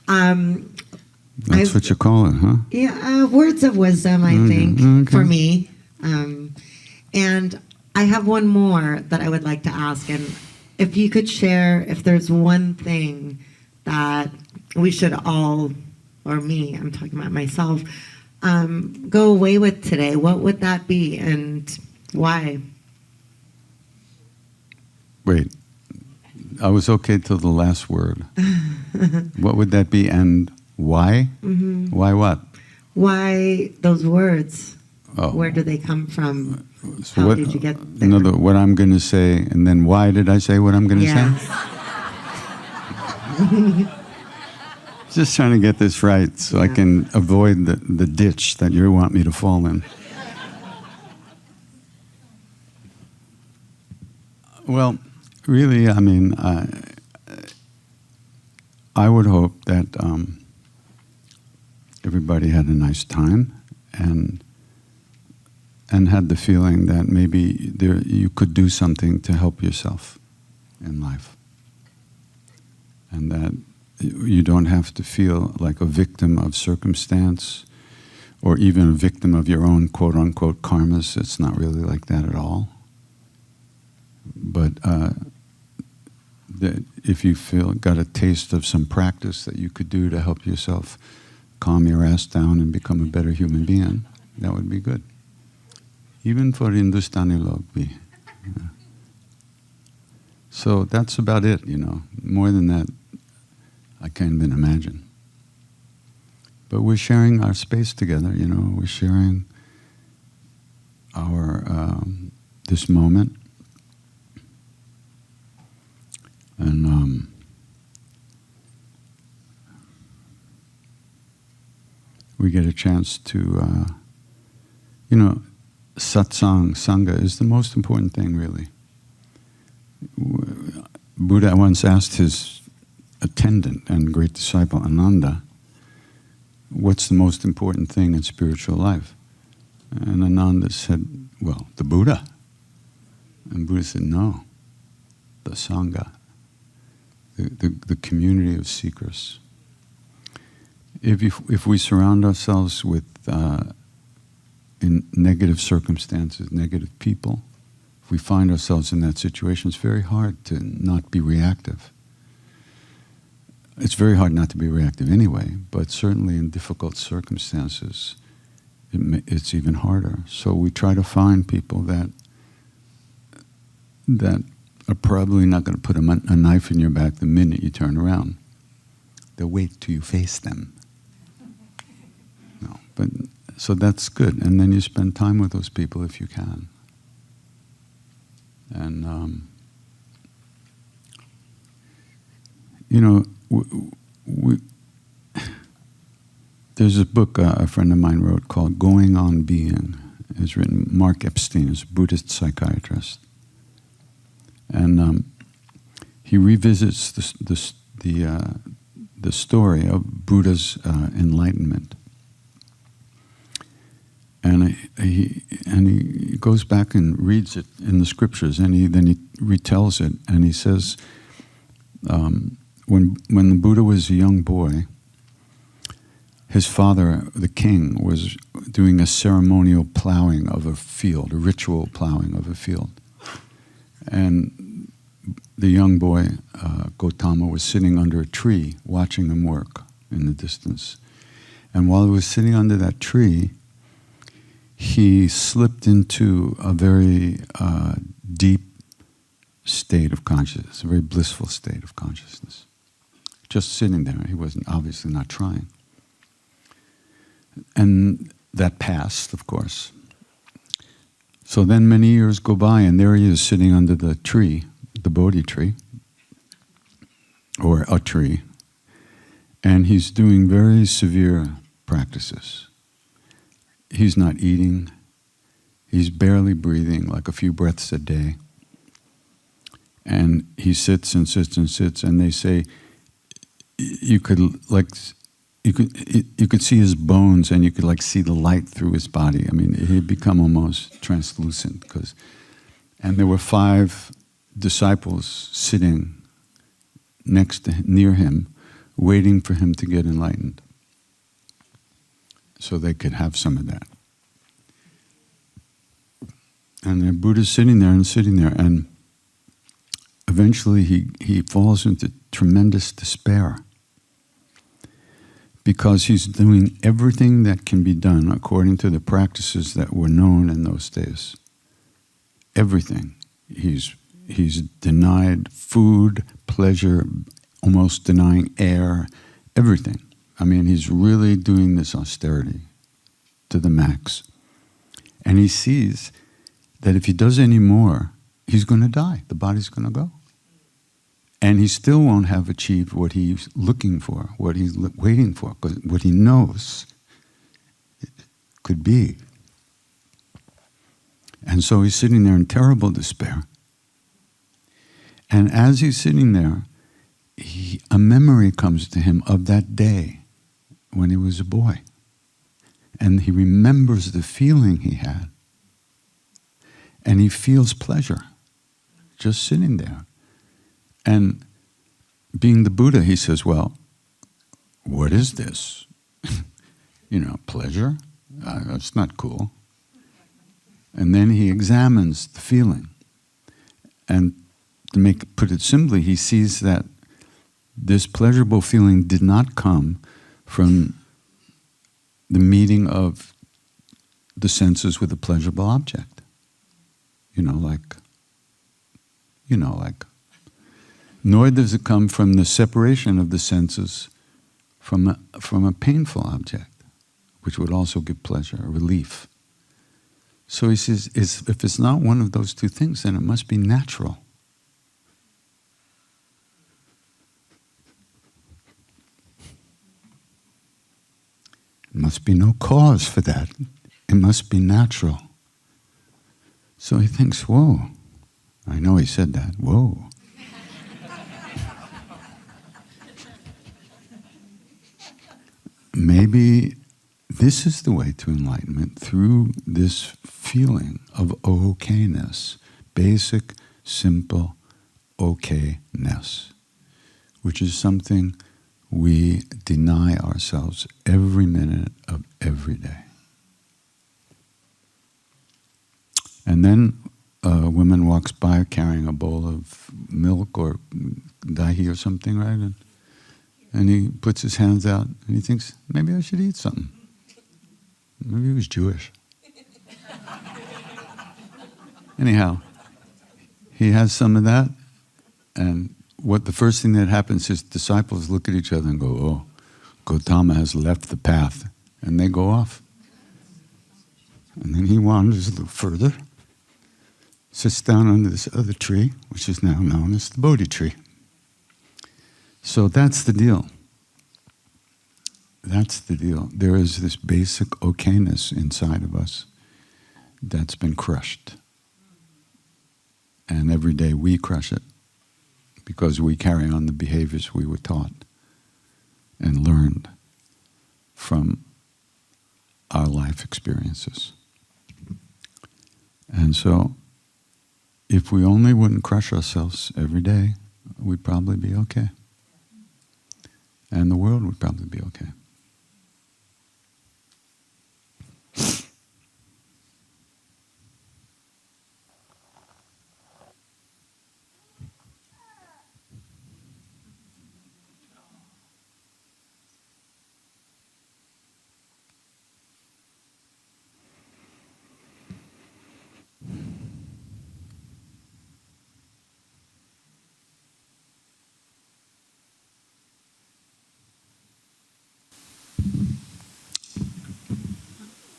That's what you call it, huh? yeah, words of wisdom, I think, okay. for me. And I have one more that I would like to ask. And if you could share, if there's one thing that we should all, or me, I'm talking about myself, go away with today, what would that be and why? Wait, I was okay till the last word. What would that be and why? Why what? Why those words? Oh. Where do they come from? So How what, did you get there? another, what I'm going to say, and then why did I say what I'm going to Yes. say? Just trying to get this right so I can avoid the ditch that you want me to fall in. Well, really, I mean, I would hope that everybody had a nice time and had the feeling that maybe you could do something to help yourself in life. And that you don't have to feel like a victim of circumstance or even a victim of your own quote-unquote karmas. It's not really like that at all. But that if you got a taste of some practice that you could do to help yourself calm your ass down and become a better human being, that would be good. Even for Hindustani log bhi. Yeah. So that's about it, you know. More than that, I can't even imagine. But we're sharing our space together, you know. We're sharing our this moment. And we get a chance to, you know, satsang, sangha is the most important thing, really. Buddha once asked his attendant and great disciple Ananda, what's the most important thing in spiritual life? And Ananda said, well, the Buddha. And Buddha said, no, the sangha, the community of seekers. If we surround ourselves with in negative circumstances, negative people, if we find ourselves in that situation, it's very hard to not be reactive. It's very hard not to be reactive anyway, but certainly in difficult circumstances, it's even harder. So we try to find people that are probably not going to put a knife in your back the minute you turn around. They'll wait till you face them. No, but so that's good, and then you spend time with those people if you can. And you know, there's a book a friend of mine wrote called "Going on Being." It's written. Mark Epstein is a Buddhist psychiatrist, and he revisits the story of Buddha's enlightenment. And he goes back and reads it in the scriptures, and then he retells it, and he says, when the Buddha was a young boy, his father, the king, was doing a ceremonial plowing of a field, a ritual plowing of a field. And the young boy, Gautama, was sitting under a tree watching him work in the distance. And while he was sitting under that tree, he slipped into a very deep state of consciousness, a very blissful state of consciousness. Just sitting there. He wasn't obviously not trying. And that passed, of course. So then many years go by, and there he is sitting under the tree, the Bodhi tree, or a tree, and he's doing very severe practices. He's not eating. He's barely breathing, like a few breaths a day. And he sits and sits and sits, and they say, you could like you could see his bones, and you could like see the light through his body. I mean, he'd become almost translucent and there were 5 disciples sitting near him, waiting for him to get enlightened, so they could have some of that. And the Buddha's sitting there, and eventually he falls into tremendous despair, because he's doing everything that can be done according to the practices that were known in those days. Everything. He's denied food, pleasure, almost denying air, everything. I mean, he's really doing this austerity to the max. And he sees that if he does any more, he's going to die. The body's going to go. And he still won't have achieved what he's looking for, what he's waiting for, because what he knows it could be. And so he's sitting there in terrible despair. And as he's sitting there, a memory comes to him of that day when he was a boy. And he remembers the feeling he had. And he feels pleasure just sitting there. And being the Buddha, he says, well, what is this? Pleasure? That's not cool. And then he examines the feeling. And to put it simply, he sees that this pleasurable feeling did not come from the meeting of the senses with a pleasurable object. Nor does it come from the separation of the senses from a painful object, which would also give pleasure, or relief. So he says, if it's not one of those two things, then it must be natural. There must be no cause for that. It must be natural. So he thinks, whoa. I know he said that. Whoa. Maybe this is the way to enlightenment, through this feeling of okayness, basic, simple okayness, which is something we deny ourselves every minute of every day. And then a woman walks by carrying a bowl of milk or dahi or something, right? And he puts his hands out and he thinks, maybe I should eat something. Maybe he was Jewish. Anyhow, he has some of that, and the first thing that happens, his disciples look at each other and go, oh, Gautama has left the path, and they go off. And then he wanders a little further, sits down under this other tree, which is now known as the Bodhi tree. So that's the deal. That's the deal. There is this basic okayness inside of us that's been crushed. And every day we crush it because we carry on the behaviors we were taught and learned from our life experiences. And so, if we only wouldn't crush ourselves every day, we'd probably be okay. And the world would probably be okay.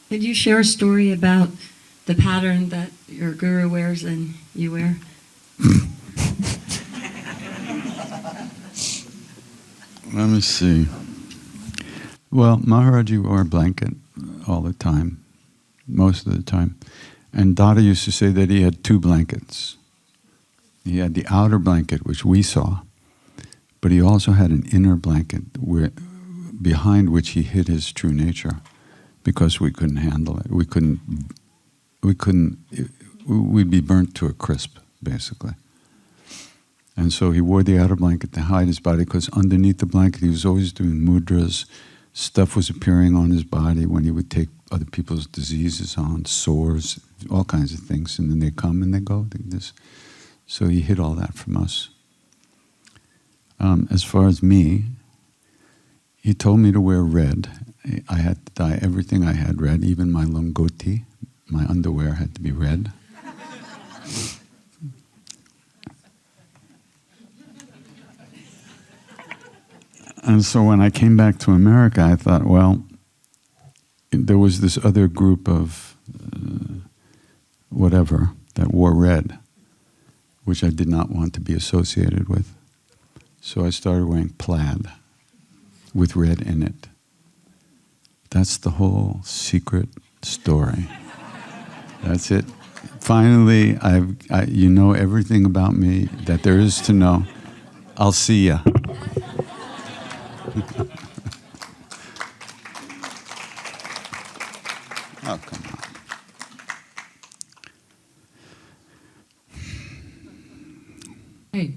Could you share a story about the pattern that your guru wears and you wear? Let me see. Well, Maharaji wore a blanket all the time, most of the time. And Dada used to say that he had 2 blankets. He had the outer blanket, which we saw, But he also had an inner blanket behind which he hid his true nature, because we couldn't handle it. We'd be burnt to a crisp, basically. And so he wore the outer blanket to hide his body, because underneath the blanket he was always doing mudras. Stuff was appearing on his body when he would take other people's diseases on, sores, all kinds of things. And then they come and they go. So he hid all that from us. As far as me, he told me to wear red. I had to dye everything I had red, even my longoti. My underwear had to be red. And so when I came back to America, I thought, well, there was this other group of whatever that wore red, which I did not want to be associated with. So I started wearing plaid with red in it. That's the whole secret story. That's it. Finally, you know everything about me that there is to know. I'll see ya. Oh, come on. Hey,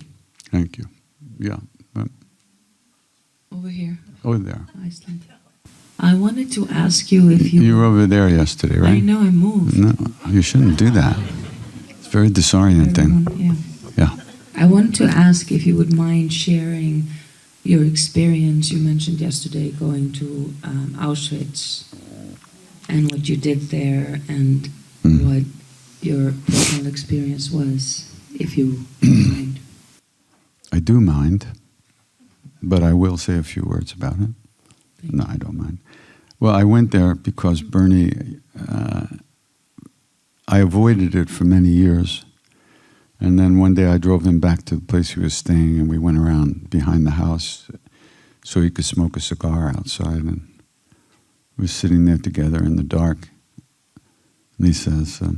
Thank you. Yeah. over here, Over there. Iceland. I wanted to ask you if you... You were over there yesterday, right? I know, I moved. No, you shouldn't do that. It's very disorienting. Everyone, Yeah. I wanted to ask if you would mind sharing your experience. You mentioned yesterday going to Auschwitz and what you did there and what your personal experience was, if you mind. I do mind, but I will say a few words about it. No, I don't mind. Well, I went there because Bernie, I avoided it for many years. And then one day I drove him back to the place he was staying, and we went around behind the house so he could smoke a cigar outside. And we were sitting there together in the dark. And he says, I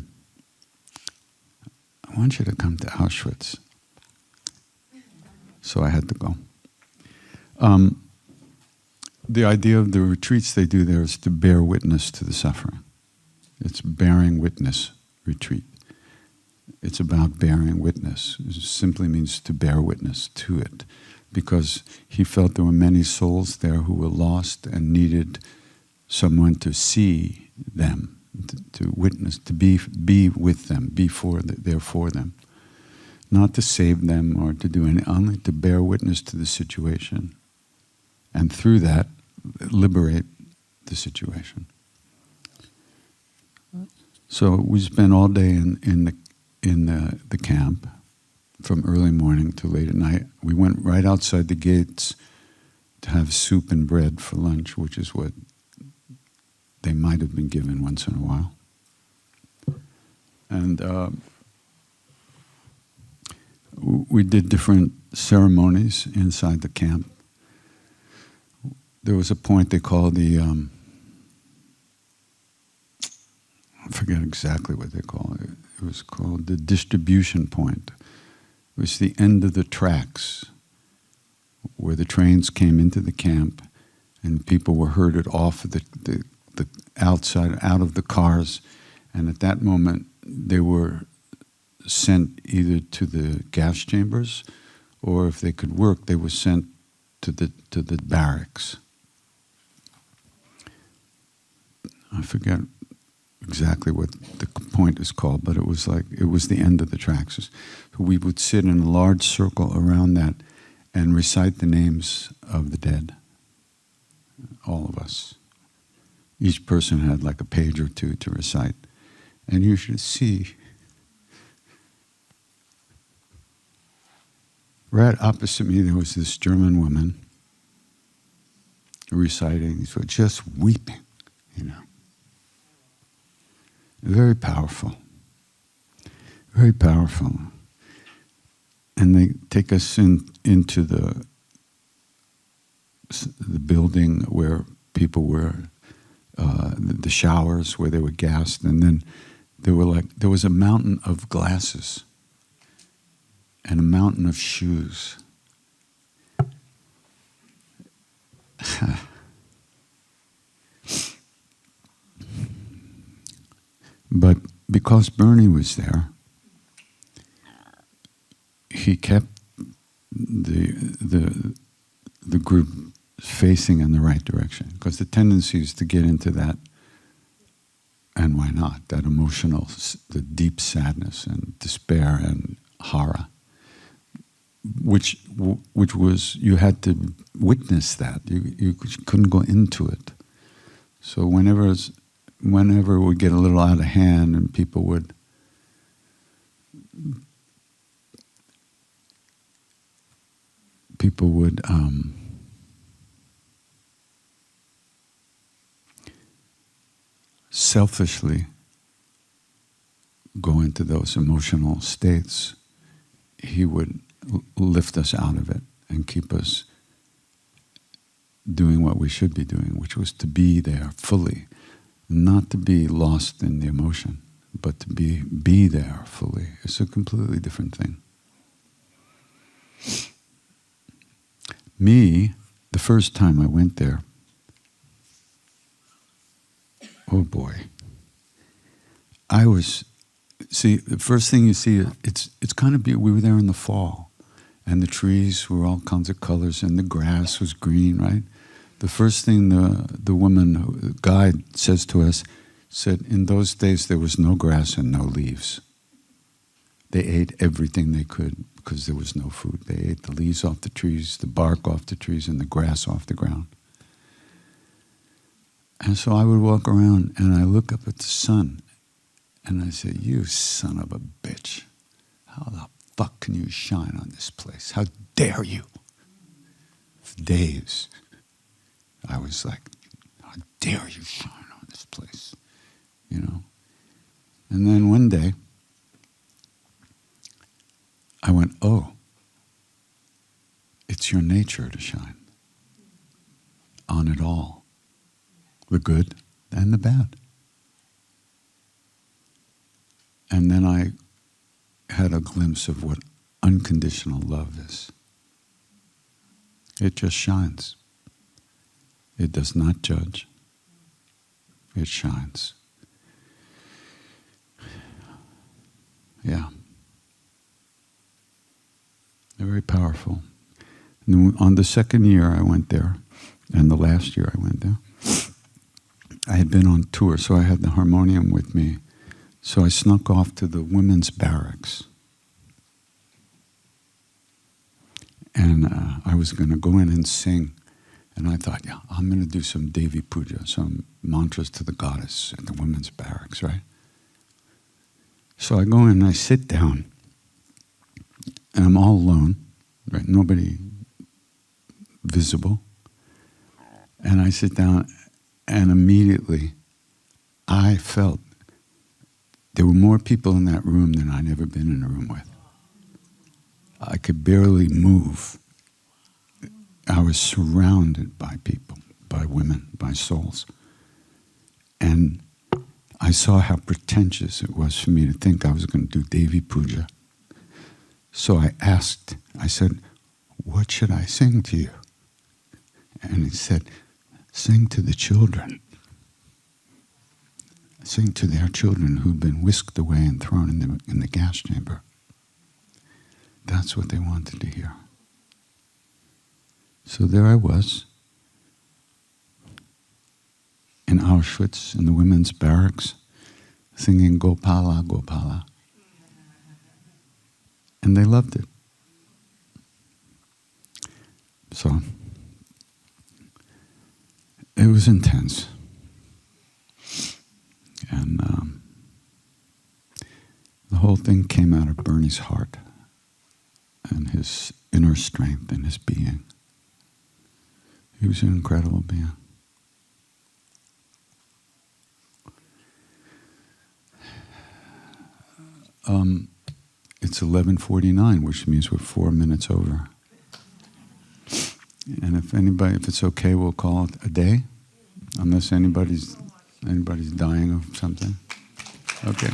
want you to come to Auschwitz. So I had to go. The idea of the retreats they do there is to bear witness to the suffering. It's bearing witness retreat. It's about bearing witness. It simply means to bear witness to it, because he felt there were many souls there who were lost and needed someone to see them, to witness, to be with them, there for them. Not to save them or to do anything, only to bear witness to the situation. And through that, liberate the situation. So we spent all day in the camp, from early morning to late at night. We went right outside the gates to have soup and bread for lunch, which is what they might have been given once in a while. And we did different ceremonies inside the camp. There was a point they called the, I forget exactly what they call it. It was called the distribution point. It was the end of the tracks where the trains came into the camp and people were herded off of the outside, out of the cars. And at that moment, they were sent either to the gas chambers, or if they could work, they were sent to the barracks. I forget exactly what the point is called, but it was the end of the tracks. So we would sit in a large circle around that and recite the names of the dead, all of us. Each person had like a page or two to recite. And you should see, right opposite me, there was this German woman reciting, so just weeping, you know. Very powerful. Very powerful. And they take us into the building where people were, the showers where they were gassed, and then there was a mountain of glasses and a mountain of shoes. But because Bernie was there, he kept the group facing in the right direction, because the tendency is to get into that, and why not, that emotional, the deep sadness and despair and horror, which was, you had to witness that. You couldn't go into it. So whenever it would get a little out of hand and people would selfishly go into those emotional states, he would lift us out of it and keep us doing what we should be doing, which was to be there fully, not to be lost in the emotion, but to be there fully. It's a completely different thing. Me, the first time I went there, oh boy, the first thing you see, it's kind of beautiful. We were there in the fall, and the trees were all kinds of colors, and the grass was green, right? The first thing the guide says to us, said, in those days there was no grass and no leaves. They ate everything they could because there was no food. They ate the leaves off the trees, the bark off the trees, and the grass off the ground. And so I would walk around and I look up at the sun and I say, you son of a bitch, how the fuck can you shine on this place? How dare you? For days, I was like, how dare you shine on this place? You know? And then one day, I went, oh, it's your nature to shine on it all, the good and the bad. And then I had a glimpse of what unconditional love is. It just shines. It does not judge. It shines. Yeah. They're very powerful. And on the second year I went there, and the last year I went there, I had been on tour, so I had the harmonium with me. So I snuck off to the women's barracks. And I was going to go in and sing. And I thought, yeah, I'm going to do some Devi Puja, some mantras to the goddess at the women's barracks, right? So I go in and I sit down. And I'm all alone, right? Nobody visible. And I sit down, and immediately I felt there were more people in that room than I'd ever been in a room with. I could barely move. I was surrounded by people, by women, by souls. And I saw how pretentious it was for me to think I was going to do Devi Puja. So I said, what should I sing to you? And he said, sing to the children. Sing to their children who've been whisked away and thrown in the gas chamber. That's what they wanted to hear. So there I was, in Auschwitz, in the women's barracks, singing Gopala, Gopala. And they loved it. So, it was intense. And the whole thing came out of Bernie's heart and his inner strength and his being. He was an incredible being. It's 11:49, which means we're 4 minutes over. And if it's okay, we'll call it a day, unless anybody's dying of something. Okay.